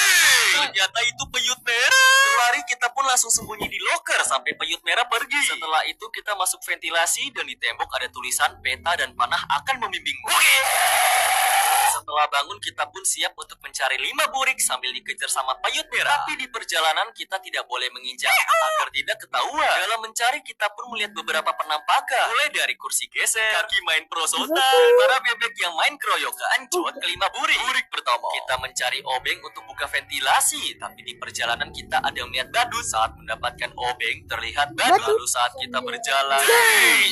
Ternyata itu peyut merah. Berlari kita pun langsung sembunyi di loker sampai peyut merah pergi. Setelah itu kita masuk ventilasi dan di tembok ada tulisan peta dan panah akan membimbingmu. Setelah bangun kita pun siap untuk mencari 5 burik sambil dikejar sama peyut merah. Tapi di perjalanan kita tidak boleh menginjak agar tidak ketahuan. Dalam mencari kita pun melihat beberapa penampakan. Mulai dari kursi geser, kaki main prosotan, dan para bebek yang main keroyokan. Cot ke 5 burik. Burik pertama, kita mencari obeng untuk buka ventilasi. Tapi di perjalanan kita ada melihat badut. Saat mendapatkan obeng terlihat badut. Lalu saat kita berjalan,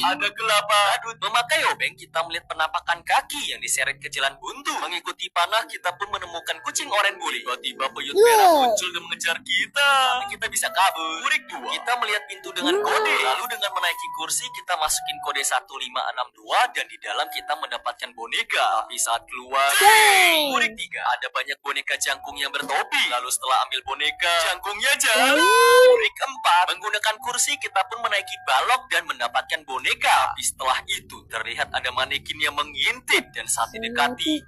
ada kelapa badut. Memakai obeng kita melihat penampakan kaki yang diseret ke jalan buntu. Mengikuti panah kita pun menemukan kucing oranye burik. Tiba-tiba peyut merah muncul dan mengejar kita. Tapi kita bisa kabur. Burik 2, kita melihat pintu dengan kode. Lalu dengan menaiki kursi kita masukin kode 1562 dan di dalam kita mendapatkan boneka. Tapi saat keluar, burik 3, ada banyak boneka jangkung yang bertopi. Lalu setelah ambil boneka, jangkungnya jatuh. Burik 4, menggunakan kursi kita pun menaiki balok dan mendapatkan boneka. Tapi setelah itu terlihat ada manekin yang mengintip dan saat didekati,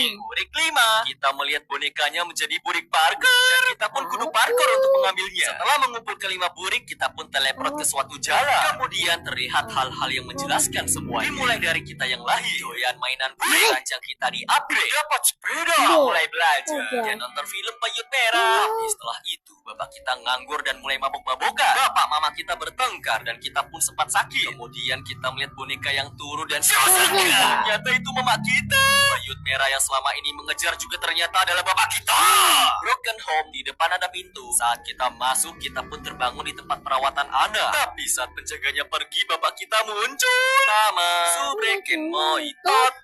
burik 5, kita melihat bonekanya menjadi burik parkour dan kita pun kudu parkour untuk mengambilnya. Setelah mengumpulkan 5 burik, kita pun teleport ke suatu jalan. Kemudian terlihat hal-hal yang menjelaskan semua. Dimulai dari kita yang lahir, doyan mainan burik, ranjang kita di upgrade, dapat sepeda, mulai belajar, dan nonton film peyut merah. Tapi setelah itu, bapak kita nganggur dan mulai mabok-mabokan. Bapak mama kita bertengkar dan kita pun sempat sakit. Kemudian kita melihat boneka yang turun dan ternyata itu mama kita. Peyut merah yang selama ini mengejar juga ternyata adalah bapak kita. Broken home, di depan ada pintu. Saat kita masuk, kita pun terbangun di tempat perawatan anak. Tapi saat penjaganya pergi, bapak kita muncul. Nama Subreken Moitot.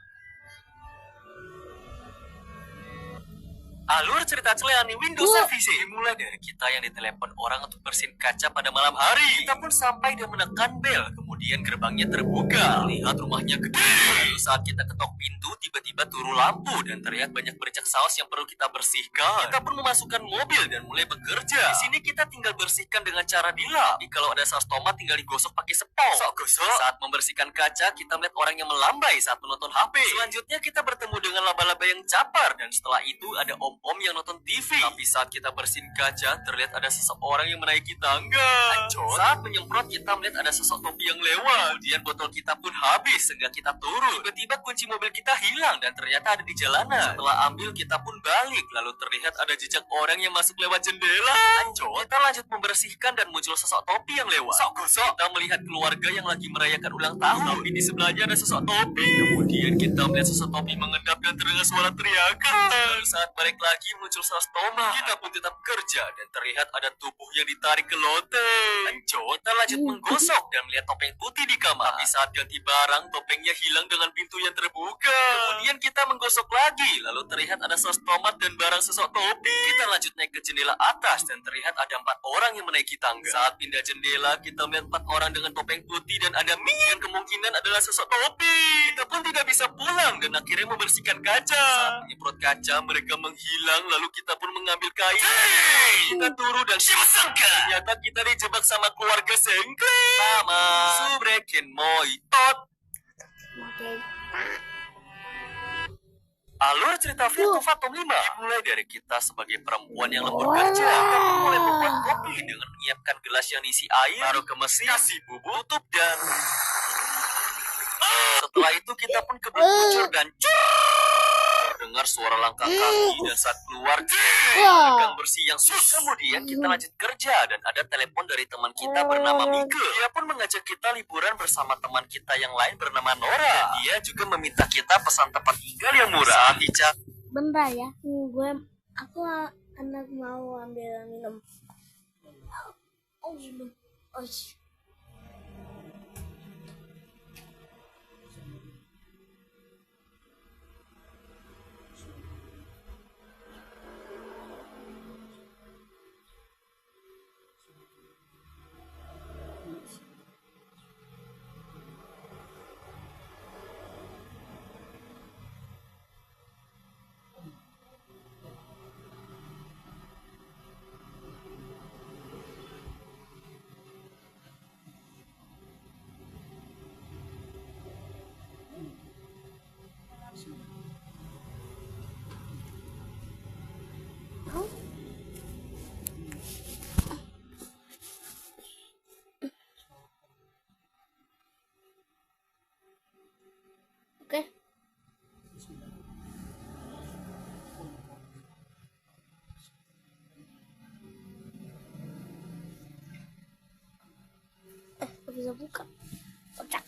Alur cerita Cleani Windows Service dimulai dari kita yang ditelepon orang untuk bersihin kaca pada malam hari. Kita pun sampai dan menekan bel. Kemudian gerbangnya terbuka. Lihat rumahnya gede. Lalu saat kita ketok pintu, tiba-tiba turun lampu dan terlihat banyak bercak saus yang perlu kita bersihkan. Kita pun memasukkan mobil dan mulai bekerja. Di sini kita tinggal bersihkan dengan cara dilap. Jadi kalau ada saus tomat tinggal digosok pakai sepong. Sok gosok. Saat membersihkan kaca, kita melihat orang yang melambai saat menonton HP. Selanjutnya kita bertemu dengan laba-laba yang capar dan setelah itu ada om yang nonton TV. Tapi saat kita bersihin kaca, terlihat ada seseorang yang menaiki tangga. Saat menyemprot, kita melihat ada sosok topi yang lewat. Kemudian botol kita pun habis sehingga kita turun. Tiba-tiba kunci mobil kita hilang dan ternyata ada di jalanan. Setelah ambil, kita pun balik. Lalu terlihat ada jejak orang yang masuk lewat jendela. Kita lanjut membersihkan dan muncul sosok topi yang lewat. Kita melihat keluarga yang lagi merayakan ulang tahun. Tapi di sebelahnya ada sosok topi. Kemudian kita melihat sosok topi mengendap dan terdengar suara teriakan. Lalu saat balik lagi muncul saus tomat. Kita pun tetap kerja dan terlihat ada tubuh yang ditarik ke loteng. Kita lanjut menggosok dan melihat topeng putih di kamar. Tapi saat ganti barang, topengnya hilang dengan pintu yang terbuka. Kemudian kita menggosok lagi, lalu terlihat ada saus tomat dan barang sosok topi. Kita lanjut naik ke jendela atas dan terlihat ada 4 orang yang menaiki tangga. Saat pindah jendela, kita melihat 4 orang dengan topeng putih dan ada mie yang kemungkinan adalah sosok topi. Kita pun tidak bisa pulang dan akhirnya membersihkan kaca. Saat menyemprot kaca, mereka menghilang. Lalu kita pun mengambil kain. Kita turun dan ternyata kita dijebak sama keluarga sengklek. Nama Subreken Moitot. Alur cerita Virtu Fatum 5 dimulai dari kita sebagai perempuan yang lembur kerja. Kita pun mulai membuat kopi dengan menyiapkan gelas yang diisi air, taruh ke mesin, kasih bubuk, tutup dan setelah itu kita pun kebun kucur dan dengar suara langkah kaki dan saat keluar gang bersih yang sus. Kemudian kita lanjut kerja dan ada telepon dari teman kita bernama Mika. Dia pun mengajak kita liburan bersama teman kita yang lain bernama Nora. Dan dia juga meminta kita pesan tempat tinggal yang murah. Saat dicak Bentar ya, aku anak mau ambil minum. Oh, minum. Oh, buka. Kocak.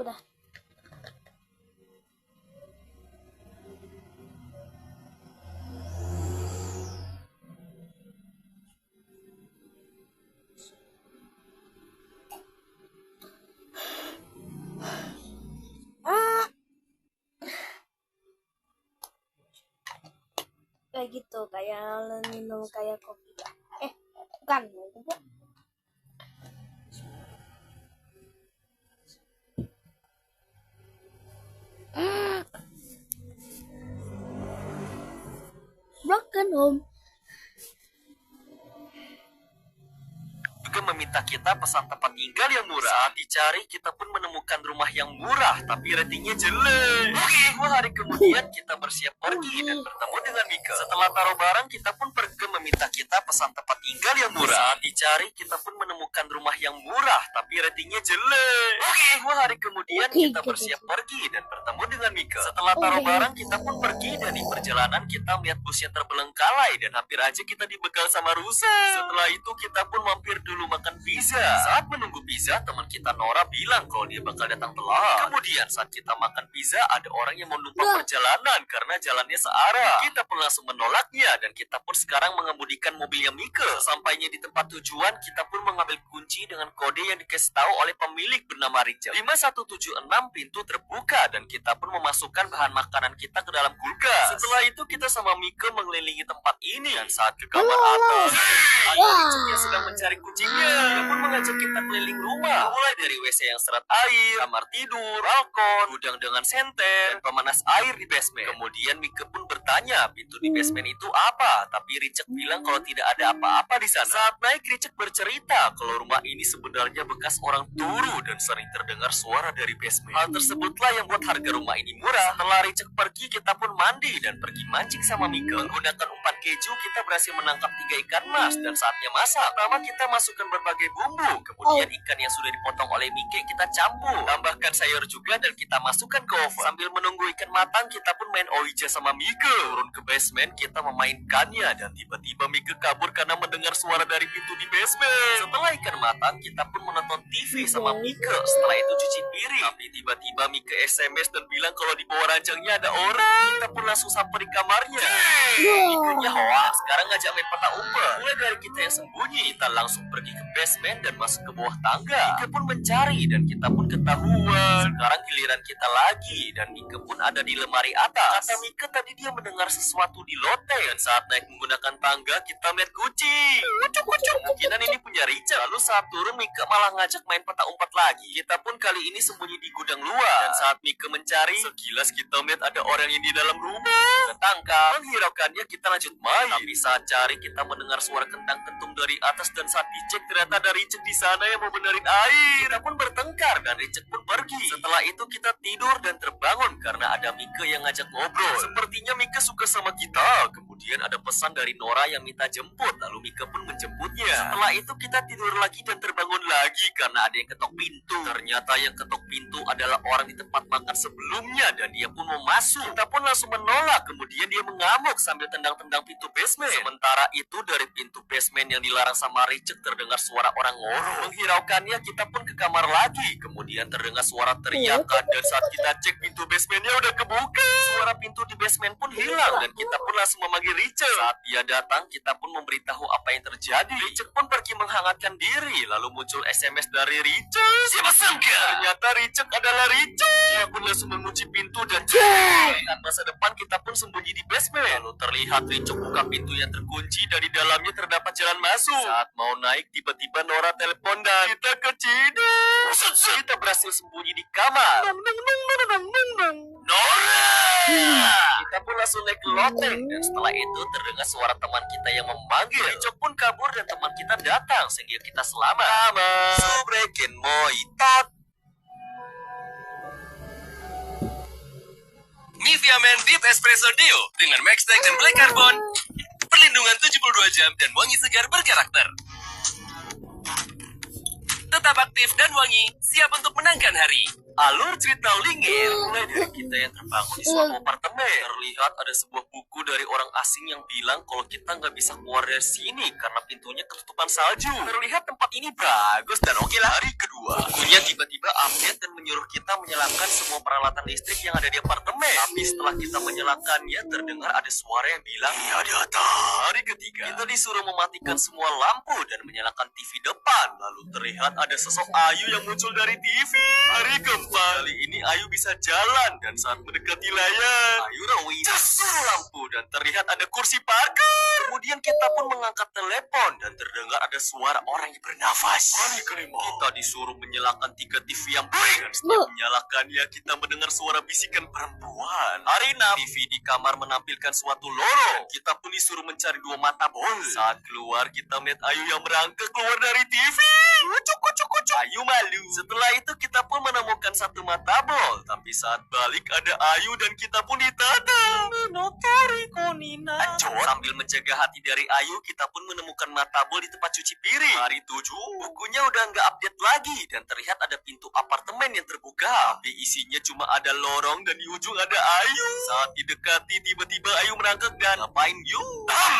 Udah. Kayak gitu, kayak minum kayak kopi. Bukan. Broken home. Juga meminta kita pesan tempat tinggal yang murah. Saat dicari, kita pun menemukan rumah yang murah, tapi ratingnya jelek. Oke, 2 hari kemudian kita bersiap pergi dan bertemu dengan Mika. Setelah taruh barang, kita pun pergi meminta kita pesan tempat tinggal yang murah. Saat dicari, kita pun menemukan rumah yang murah, tapi ratingnya jelek. Oke, 2 hari kemudian kita bersiap pergi dan bertemu dengan Mika. Setelah taruh barang, kita pun pergi dan di perjalanan kita melihat bus yang terbelengkalai dan hampir aja kita dibegal sama rusa. Setelah itu kita pun mampir dulu makan pizza. Saat menunggu pizza, teman kita Nora bilang kalau dia bakal datang telat. Kemudian saat kita makan pizza, ada orang yang mau numpang perjalanan karena jalannya searah. Kita pun langsung menolaknya dan kita pun sekarang mengemudikan mobilnya Mika. Sampainya di tempat tujuan, kita pun mengambil kunci dengan kode yang dikasih tahu oleh pemilik bernama Richard. 5176 pintu terbuka dan kita pun memasukkan bahan makanan kita ke dalam kulkas. Setelah itu kita sama Mika mengelilingi tempat ini dan saat ke kamar atas, ada Richard yang sedang mencari kucingnya. Dia pun mengajak kita keliling rumah, mulai dari WC yang seret air, kamar tidur, balkon, gudang dengan senter, dan pemanas air di basement. Kemudian Mika pun bertanya pintu di basement itu apa, tapi Richard bilang kalau tidak ada apa-apa di sana. Saat naik, Richard bercerita kalau rumah ini sebenarnya bekas orang turu dan sering terdengar suara dari basement. Hal tersebutlah yang buat harga rumah ini murah. Setelah Richard pergi, kita pun mandi dan pergi mancing sama Mika. Menggunakan umpan keju, kita berhasil menangkap 3 ikan mas dan saatnya masak. Pertama kita masukkan berbagai bumbu, kemudian ikan yang sudah dipotong oleh Mika kita campur, tambahkan sayur juga dan kita masukkan ke oven. Sambil menunggu ikan matang, kita pun main Ouija sama Mika. Turun ke basement, kita memainkannya dan tiba-tiba Mika kabur karena mendengar suara dari pintu di basement. Setelah ikan matang, kita pun menonton TV sama Mika. Setelah itu cuci piring, tapi tiba-tiba Mika SMS dan bilang kalau di bawah ranjangnya ada orang. Kita pun langsung sampai di kamarnya. Mikanya hoax, sekarang ngajak main peta umpet. Mulai dari kita yang sembunyi, kita langsung pergi ke basement dan masuk ke bawah tangga. Mika pun mencari dan kita pun ketahuan. Sekarang giliran kita lagi dan Mika pun ada di lemari atas. Kata Mika tadi dia mendengar sesuatu di loteng dan saat naik menggunakan tangga kita melihat kucing. Kemungkinan ini punya Richard. Lalu saat turun Mika malah ngajak main peta umpet lagi. Kita pun kali ini sembunyi di gudang luar. Dan saat Mika mencari, sekilas kita melihat ada orang yang di dalam rumah. Ketangkap, menghiraukannya kita lanjut main. Tapi saat cari kita mendengar suara kentang kentung dari atas dan saat dicek ternyata ada Richard di sana yang mau benerin air. Kita pun bertengkar dan Richard pun pergi. Setelah itu kita tidur dan terbangun karena ada Mika yang ngajak ngobrol. Sepertinya Mika suka sama kita. Kemudian ada pesan dari Nora yang minta jemput. Lalu Mika pun menjemputnya. Setelah itu kita tidur lagi dan terbangun lagi karena ada yang ketok pintu. Ternyata yang ketok pintu adalah orang di tempat makan sebelumnya dan dia pun mau masuk. Kita pun langsung menolak. Kemudian dia mengamuk sambil tendang-tendang pintu basement. Sementara itu dari pintu basement yang dilarang sama Richard terdengar suara orang ngorok. Menghiraukannya kita pun ke kamar lagi. Kemudian terdengar suara teriakan dan saat kita cek pintu basementnya udah kebuka. Suara pintu di basement pun hilang dan kita pun langsung memanggil Richard. Saat dia datang kita pun memberitahu apa yang terjadi. Richard pun pergi menghangatkan diri. Lalu muncul SMS dari Richard. Siapa sangka ternyata Richard adalah Richard. Dia pun langsung mengunci pintu dan melihat masa depan kita pun sembunyi di basement. Lalu terlihat Richard buka pintu yang terkunci dan di dalamnya terdapat jalan masuk. Saat mau naik tiba-tiba Nora telepon dan kita keciduk. Kita berhasil sembunyi di kamar. Nora! Kita pun langsung naik ke loteng dan setelah itu terdengar suara teman kita yang memanggil. Richard pun kabur dan teman kita datang sehingga kita selamat. Subrekin Moitot. Nivea Men Deep Espresso Deo dengan Max Tech dan Black Carbon. Perlindungan kandungan 72 jam dan wangi segar berkarakter. Tetap aktif dan wangi, siap untuk menangkan hari. Alur cerita Lingir mulai dari kita yang terbangun di suatu apartemen. Terlihat ada sebuah buku dari orang asing yang bilang kalau kita nggak bisa keluar dari sini karena pintunya ketutupan salju. Terlihat tempat ini bagus dan oke lah. Hari kedua, bukunya tiba-tiba update dan menyuruh kita menyalakan semua peralatan listrik yang ada di apartemen. Tapi setelah kita menyalakannya, terdengar ada suara yang bilang, "Iya, datang." Hari ketiga, kita disuruh mematikan semua lampu dan menyalakan TV depan. Lalu terlihat ada sosok Ayu yang muncul dari TV. Hari keempat, kali ini Ayu bisa jalan dan saat mendekati layar, Ayu rawi suruh lampu dan terlihat ada kursi parkir. Kemudian kita pun mengangkat telepon dan terdengar ada suara orang yang bernafas. Hari kelima, kita disuruh menyalakan 3 TV yang bling dan setelah menyalakannya kita mendengar suara bisikan perempuan. Hari 6, TV di kamar menampilkan suatu lorong. Kita pun disuruh mencari 2 mata bol. Saat keluar kita melihat Ayu yang merangkak keluar dari TV. Cukup. Ayu malu. Setelah itu kita pun menemukan 1 mata bol. Tapi saat balik ada Ayu dan kita pun ditata. Sambil menjaga hati dari Ayu, kita pun menemukan mata bol di tempat cuci piring. Hari 7, bukunya udah nggak update lagi dan terlihat ada pintu apartemen yang terbuka. Tapi isinya cuma ada lorong dan di ujung ada Ayu. Saat didekati, tiba-tiba Ayu merangkak dan ngapain you?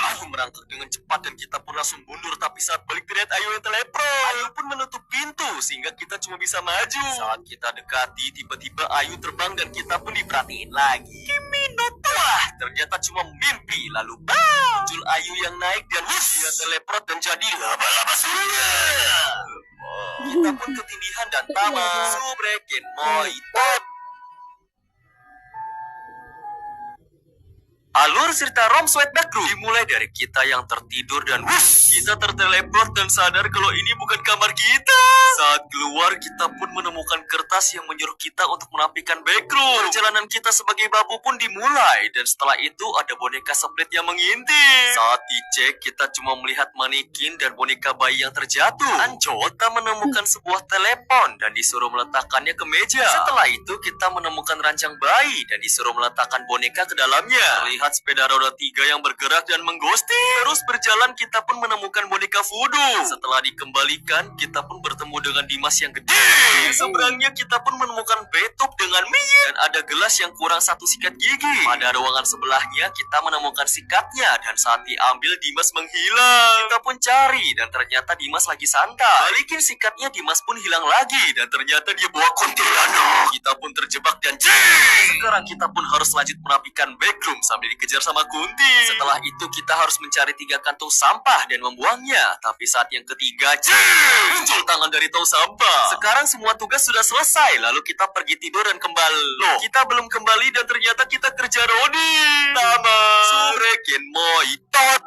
Ayu merangkak dengan cepat dan kita pun langsung mundur. Tapi saat balik terlihat Ayu yang telepon. Ayu pun menutup pintu sehingga kita cuma bisa maju. Saat kita dekati, tiba-tiba Ayu terbang dan kita pun diperhatiin lagi. Wah, ternyata cuma mimpi. Lalu muncul Ayu yang naik dan dia teleport dan jadi laba-laba surya. Kita pun ketindihan dan tamat. Subrekin Moitot. Alur cerita Rom Sweat Backroom dimulai dari kita yang tertidur dan kita terteleport dan sadar kalau ini bukan kamar kita. Saat keluar kita pun menemukan kertas yang menyuruh kita untuk menampilkan backroom. Perjalanan kita sebagai babu pun dimulai dan setelah itu ada boneka split yang mengintip. Saat dicek kita cuma melihat manekin dan boneka bayi yang terjatuh. Kita menemukan sebuah telepon dan disuruh meletakkannya ke meja. Setelah itu kita menemukan ranjang bayi dan disuruh meletakkan boneka ke dalamnya. Lihat sepeda roda 3 yang bergerak dan mengghosting. Terus berjalan kita pun menemukan boneka voodoo. Setelah dikembalikan kita pun bertemu dengan Dimas yang gede. Di seberangnya kita pun menemukan bathtub dengan mie dan ada gelas yang kurang 1 sikat gigi. Pada ruangan sebelahnya kita menemukan sikatnya dan saat diambil Dimas menghilang. Kita pun cari dan ternyata Dimas lagi santai. Balikin sikatnya, Dimas pun hilang lagi dan ternyata dia bawa kuntilanak. Kita pun terjebak dan sekarang kita pun harus lanjut merapikan backroom sambil dikejar sama Kunti. Setelah itu kita harus mencari 3 kantung sampah dan membuangnya. Tapi saat yang ketiga, muncul tangan dari tong sampah. Sekarang semua tugas sudah selesai. Lalu kita pergi tidur dan kembali. Loh, kita belum kembali dan ternyata kita kerja Rodi. Tamat. Surekin Moitot.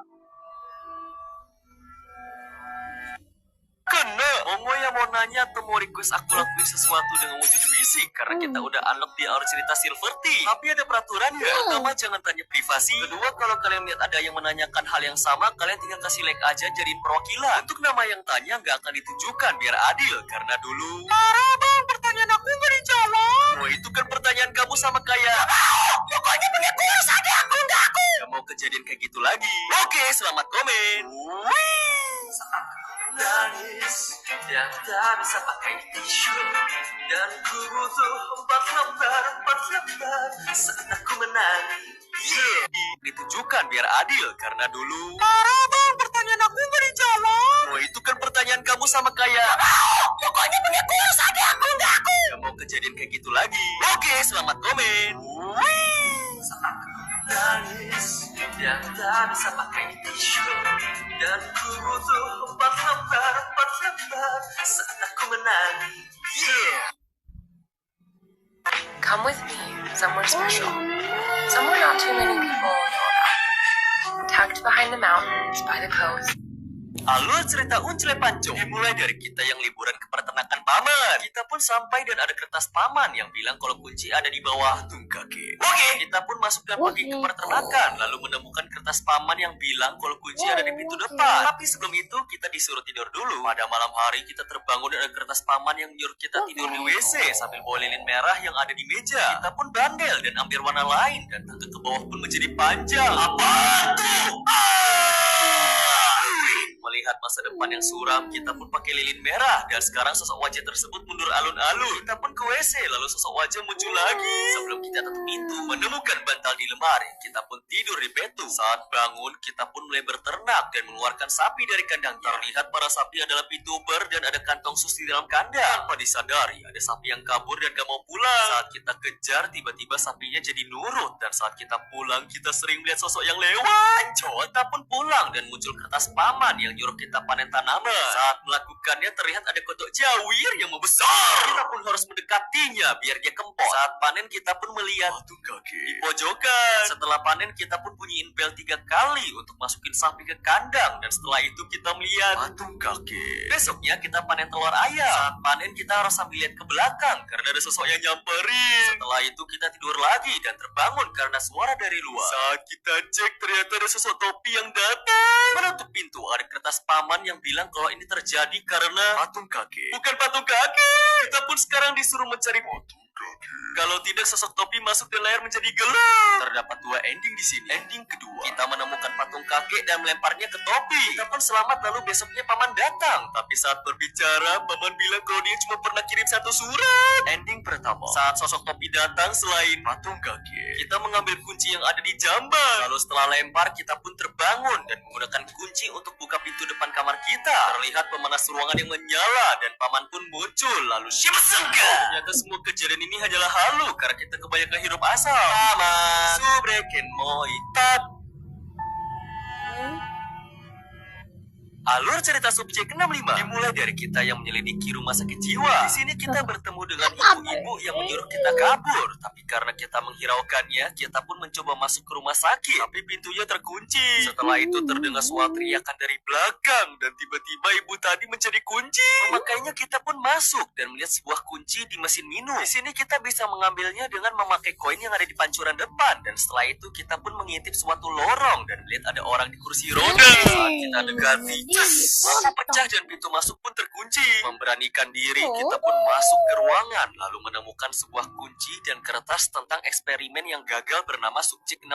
Kena, Ongo yang mau nanya atau mau request aku lakuin sesuatu dengan wujud fisik karena kita udah unlock di Alur Cerita Silver Tea. Tapi ada peraturannya. Pertama, jangan tanya privasi. Kedua, kalau kalian lihat ada yang menanyakan hal yang sama, kalian tinggal kasih like aja jadiin perwakilan. Untuk nama yang tanya nggak akan ditunjukkan biar adil. Karena dulu bang, pertanyaan aku nggak dijawab. Oh, itu kan pertanyaan kamu sama kayak pokoknya punya kurus ada aku nggak aku. Gak mau kejadian kayak gitu lagi. Oke, selamat komen. Nangis yang tak bisa pakai tisu dan ku butuh 4 lembar saat aku menangis. Ditunjukkan biar adil karena dulu bang, pertanyaan aku nggak dijawab. Oh, itu kan pertanyaan kamu sama kayak pokoknya punya kurus ada aku nggak aku. Gak mau kejadian kayak gitu lagi. Oke, selamat komen. Nangis yang tak bisa pakai tisu dan ku butuh 4 lembar saat aku menangis. Come with me somewhere special, somewhere not too many people know about. Tucked behind the mountains by the coast. Alur cerita Uncele Panco dimulai dari kita yang liburan ke peternakan paman. Kita pun sampai dan ada kertas paman yang bilang kalau kunci ada di bawah tung kaki. Oke, kita pun masuk dan pergi ke peternakan lalu menemukan kertas paman yang bilang kalau kunci ada di pintu depan. Tapi sebelum itu kita disuruh tidur dulu. Pada malam hari kita terbangun dan ada kertas paman yang menyuruh kita tidur di WC sambil bawa lilin merah yang ada di meja. Kita pun bandel dan ambil warna lain dan tangga ke bawah pun menjadi panjang. Apa tuh? melihat masa depan yang suram, kita pun pakai lilin merah. Dan sekarang sosok wajah tersebut mundur alun-alun. Kita pun ke WC, lalu sosok wajah muncul lagi. Sebelum kita tutup pintu, menemukan bantal di lemari. Kita pun tidur di petu. Saat bangun, kita pun mulai berternak dan mengeluarkan sapi dari kandang. Terlihat para sapi adalah VTuber dan ada kantong sus di dalam kandang. Tanpa disadari, ada sapi yang kabur dan gak mau pulang. Saat kita kejar, tiba-tiba sapinya jadi nurut. Dan saat kita pulang, kita sering melihat sosok yang lewat. Kita pun pulang dan muncul kertas paman yang nyuruh kita panen tanaman. Saat melakukannya, terlihat ada kodok jawir yang membesar. Kita pun harus mendekatinya biar dia kempot. Saat panen, kita pun melihat patung kakek di pojokan. Setelah panen, kita pun bunyiin bel 3 kali untuk masukin sapi ke kandang. Dan setelah itu kita melihat patung kakek. Besoknya kita panen telur ayam. Saat panen, kita harus sambil lihat ke belakang karena ada sosok yang nyamperin. Setelah itu kita tidur lagi dan terbangun karena suara dari luar. Saat kita cek, ternyata ada sosok topi yang datang. Menutup pintu, ada kertas paman yang bilang kalau ini terjadi karena patung kakek. Bukan patung kakek. Kita pun sekarang disuruh mencari patung. Kalau tidak, sosok topi masuk dan layar menjadi gelap. Terdapat 2 ending di sini. Ending kedua, kita menemukan patung kakek dan melemparnya ke topi. Kita pun selamat, lalu besoknya paman datang. Tapi saat berbicara, paman bilang kalau dia cuma pernah kirim 1 surat. Ending pertama, saat sosok topi datang selain patung kakek, kita mengambil kunci yang ada di jamban. Lalu setelah lempar, kita pun terbangun dan menggunakan kunci untuk buka pintu depan kamar kita. Terlihat pemanas ruangan yang menyala dan paman pun muncul. Lalu siapa sangka, ternyata semua kejadian ini hanyalah halu karena kita kebanyakan hidup asal. Paman Subreken Moitat. Alur cerita subjek 65 dimulai dari kita yang menyelidiki rumah sakit jiwa. Di sini kita bertemu dengan ibu-ibu yang menyuruh kita kabur, tapi karena kita menghiraukannya, kita pun mencoba masuk ke rumah sakit, tapi pintunya terkunci. Setelah itu terdengar suara teriakan dari belakang dan tiba-tiba ibu tadi menjadi kunci. Makanya kita pun masuk dan melihat sebuah kunci di mesin minum. Di sini kita bisa mengambilnya dengan memakai koin yang ada di pancuran depan, dan setelah itu kita pun mengintip suatu lorong dan melihat ada orang di kursi roda. Saat kita dekati, lampu pecah dan pintu masuk pun terkunci. Memberanikan diri, kita pun masuk ke ruangan lalu menemukan sebuah kunci dan kertas tentang eksperimen yang gagal bernama subjek 65.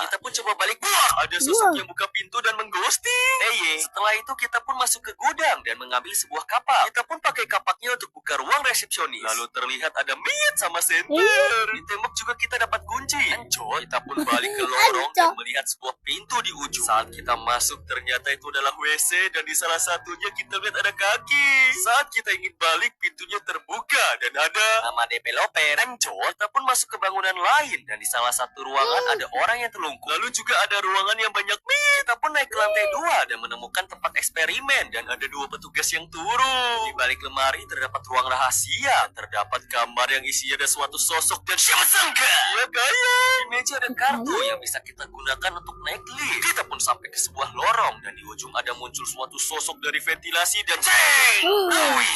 Kita pun coba balik. Wah, ada sosok yang buka pintu dan mengghosting. Setelah itu kita pun masuk ke gudang dan mengambil sebuah kapak. Kita pun pakai kapaknya untuk buka ruang resepsionis. Lalu terlihat ada meat sama senter. Di tembok juga kita dapat kunci. Kita pun balik ke lorong dan melihat sebuah pintu di ujung. Saat kita masuk, ternyata itu adalah WC dan di salah satunya kita lihat ada kaki. Saat kita ingin balik, pintunya terbuka dan ada nama developer. Kita pun masuk ke bangunan lain dan di salah satu ruangan ada orang yang terlungkup. Lalu juga ada ruangan yang banyak meat. Kita pun naik ke lantai 2 dan menemukan tempat eksperimen dan ada 2 petugas yang turun. Di balik lemari terdapat ruang rahasia. Terdapat gambar yang isinya ada suatu sosok dan siapa sangka dia kaya. Di meja ada kartu yang bisa kita gunakan untuk naik lift. Kita pun sampai ke sebuah lorong dan di ujung ada muncul suatu sosok dari ventilasi dan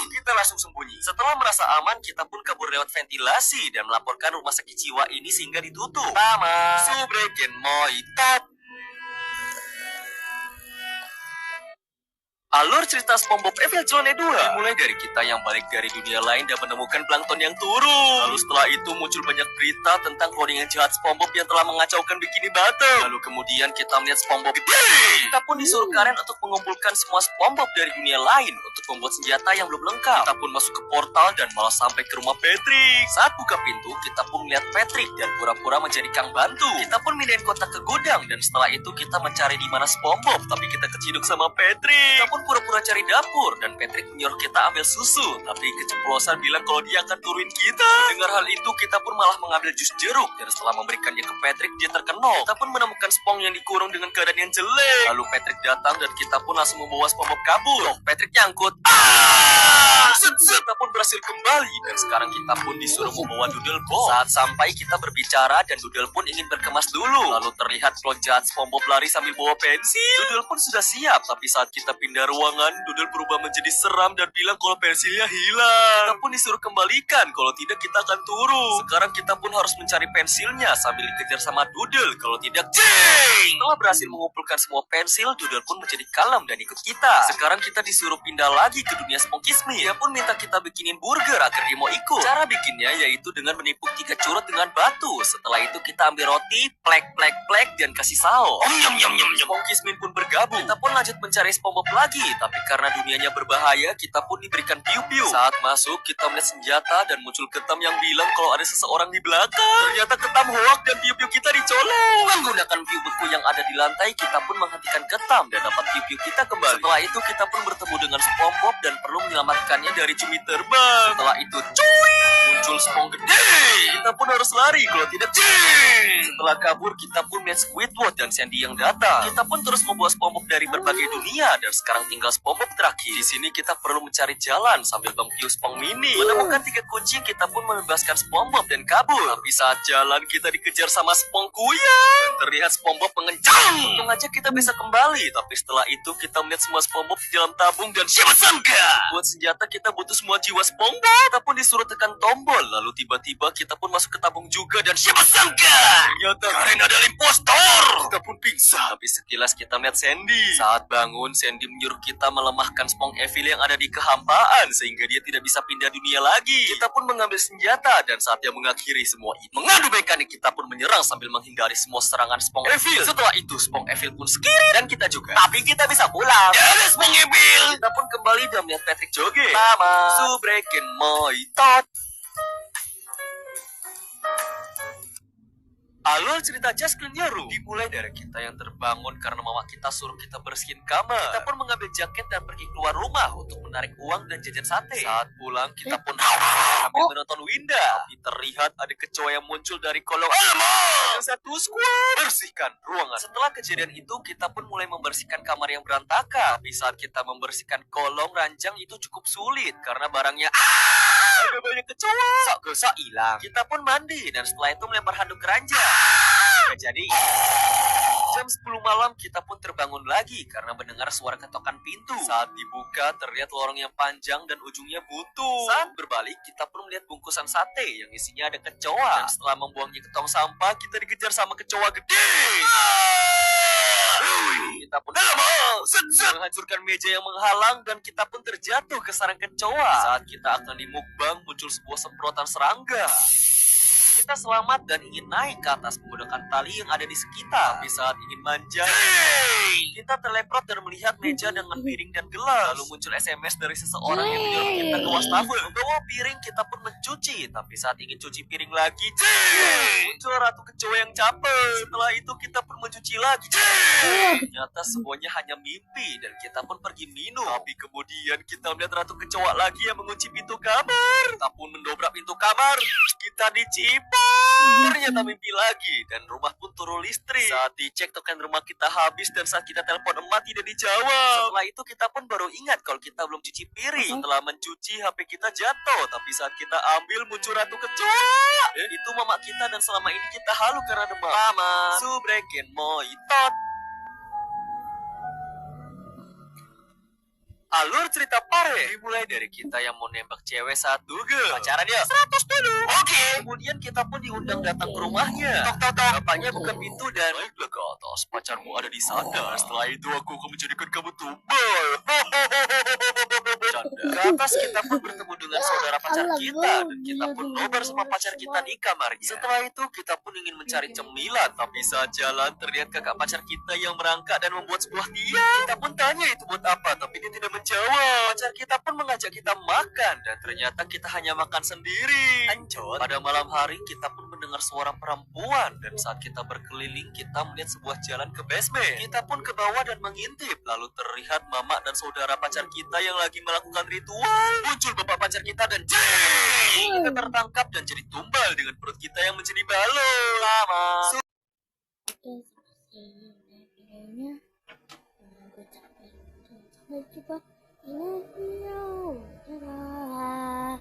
kita langsung sembunyi. Setelah merasa aman, kita pun kabur lewat ventilasi dan melaporkan rumah sakit jiwa ini sehingga ditutup. Paman Subreken Moitat. Alur cerita SpongeBob Evilzone 2 dimulai dari kita yang balik dari dunia lain dan menemukan plankton yang turun. Lalu setelah itu muncul banyak berita tentang codingan jahat SpongeBob yang telah mengacaukan Bikini Bottom. Lalu kemudian kita melihat SpongeBob gede. Kita pun disuruh Karen untuk mengumpulkan semua SpongeBob dari dunia lain untuk membuat senjata yang belum lengkap. Kita pun masuk ke portal dan malah sampai ke rumah Patrick. Saat buka pintu, kita pun melihat Patrick dan pura-pura menjadi kang bantu. Kita pun mindahin kotak ke gudang dan setelah itu kita mencari di mana SpongeBob, tapi kita keciduk sama Patrick. Kita pun pura-pura cari dapur dan Patrick menyuruh kita ambil susu, tapi keceplosan bilang kalau dia akan turunin kita. Mendengar hal itu, kita pun malah mengambil jus jeruk dan setelah memberikannya ke Patrick, dia terkenal. Kita pun menemukan Spong yang dikurung dengan keadaan yang jelek. Lalu Patrick datang dan kita pun langsung membawa SpongeBob kabur. Patrick nyangkut. Kita pun berhasil kembali dan sekarang kita pun disuruh membawa Doodle Bob. Saat sampai kita berbicara dan Doodle pun ingin berkemas dulu. Lalu terlihat klon jahat SpongeBob lari sambil bawa pensil. Doodle pun sudah siap, tapi saat kita pindah ruangan, Doodle berubah menjadi seram dan bilang kalau pensilnya hilang. Kita pun disuruh kembalikan, kalau tidak kita akan turun. Sekarang kita pun harus mencari pensilnya sambil dikejar sama Doodle, kalau tidak setelah berhasil mengumpulkan semua pensil, Doodle pun menjadi kalem dan ikut kita. Sekarang kita disuruh pindah lagi ke dunia Spongkismi. Dia pun pun minta kita bikinin burger agar dia mau ikut. Cara bikinnya yaitu dengan menipu 3 curut dengan batu. Setelah itu kita ambil roti, plek, dan kasih saus. Monkey Min pun bergabung. Kita pun lanjut mencari SpongeBob lagi. Tapi karena dunianya berbahaya, kita pun diberikan piu-piu. Saat masuk, kita melihat senjata dan muncul ketam yang bilang kalau ada seseorang di belakang. Ternyata ketam hoak dan piu-piu kita dicolong. Menggunakan piu beku yang ada di lantai, kita pun menghentikan ketam dan dapat piu-piu kita kembali. Setelah itu kita pun bertemu dengan SpongeBob dan perlu menyelamatkannya dari cumi terbang. Setelah itu cuy, muncul Spong gede. Kita pun harus lari, kalau tidak setelah kabur kita pun melihat Squidward dan Sandy yang datang. Kita pun terus membawa SpongeBob dari berbagai dunia dan sekarang tinggal SpongeBob terakhir. Di sini kita perlu mencari jalan sambil memview Spong Mini. Menemukan 3 kunci, kita pun membebaskan SpongeBob dan kabur. Tapi saat jalan kita dikejar sama Spong Kuya. Terlihat SpongeBob mengencang. Untung aja kita bisa kembali. Tapi setelah itu kita melihat semua SpongeBob di dalam tabung dan siapa sangka buat senjata kita butuh semua jiwa SpongeBob. Kita pun disuruh tekan tombol. Lalu tiba-tiba kita pun masuk ke tabung juga dan siapa sangka ternyata Karen adalah impostor. Kita pun pingsan. Tapi sekilas kita melihat Sandy. Saat bangun, Sandy menyuruh kita melemahkan Spong Evil yang ada di kehampaan sehingga dia tidak bisa pindah dunia lagi. Kita pun mengambil senjata dan saat dia mengakhiri semua itu, mengadu mekanik, kita pun menyerang sambil menghindari semua serangan Spong Evil. Setelah itu Spong Evil pun skiri dan kita juga. Tapi kita bisa pulang. Ada Spong Evil. Kita pun kembali dan melihat Patrick joget. Mama, Subreken Moi Tot. Alur cerita Just Clean Your Room dimulai dari kita yang terbangun karena mama kita suruh kita bersihin kamar. Kita pun mengambil jaket dan pergi keluar rumah untuk menarik uang dan jajan sate. Saat pulang kita pun sambil menonton Winda. Tapi terlihat ada kecoa yang muncul dari kolong. Alamak! Satu squad bersihkan ruangan. Setelah kejadian itu kita pun mulai membersihkan kamar yang berantakan. Tapi saat kita membersihkan kolong ranjang itu cukup sulit karena barangnya ada banyak kecoa. Sok gosok hilang. Kita pun mandi dan setelah itu melempar handuk ke ranjang. Jadi jam 10 malam kita pun terbangun lagi karena mendengar suara ketokan pintu. Saat dibuka terlihat lorong yang panjang dan ujungnya buntu. Saat berbalik kita pun melihat bungkusan sate yang isinya ada kecoa. Dan setelah membuangnya ke tong sampah kita dikejar sama kecoa gede. Kita pun menghancurkan meja yang menghalang dan kita pun terjatuh ke sarang kecoa. Saat kita akan dimukbang muncul sebuah semprotan serangga. Kita selamat dan ingin naik ke atas menggunakan tali yang ada di sekitar. Tapi saat ingin manjat, kita terleprot dan melihat meja dengan piring dan gelas. Lalu muncul SMS dari seseorang yang menyuruh kita ke wastafel. Membawa piring kita pun mencuci. Tapi saat ingin cuci piring lagi, muncul ratu kecoa yang capek. Setelah itu kita pun mencuci lagi. Ternyata semuanya hanya mimpi dan kita pun pergi minum. Tapi kemudian kita melihat ratu kecoa lagi yang mengunci pintu kamar. Kita pun mendobrak pintu kamar. Kita dicip. Ternyata mimpi lagi dan rumah pun turun listrik. Saat dicek token rumah kita habis dan saat kita telepon emak tidak dijawab. Setelah itu kita pun baru ingat kalau kita belum cuci piring. Setelah mencuci HP kita jatuh, tapi saat kita ambil muncul ratu kecoa. Itu mama kita dan selama ini kita halu karena demam. Mama, Subreken Moi Tot. Alur cerita Pare dimulai dari kita yang mau nembak cewek saat dugem. Pacaran ya 100 dulu. Oke. Kemudian kita pun diundang datang ke rumahnya. Tok. Bapaknya buka pintu dan naiklah ke atas. Pacarmu ada di sana. Setelah itu aku akan menjadikan kamu tumbal. Ke atas kita pun bertemu dengan saudara pacar kita dan kita pun nobar sama pacar kita di kamarnya. Setelah itu kita pun ingin mencari cemilan, tapi saat jalan terlihat kakak pacar kita yang merangkak dan membuat sebuah tiang. Kita pun tanya itu buat apa, tapi dia tidak menjawab. Pacar kita pun mengajak kita makan dan ternyata kita hanya makan sendiri. Lanjut. Pada malam hari kita pun mendengar suara perempuan dan saat kita berkeliling kita melihat sebuah jalan ke basement. Kita pun ke bawah dan mengintip. Lalu terlihat mama dan saudara pacar kita yang lagi melakukan ritual. Muncul bapak pacar kita dan kita tertangkap dan jadi tumbal dengan perut kita yang menjadi balon. Lama. Sampai jumpa di video. Dadah.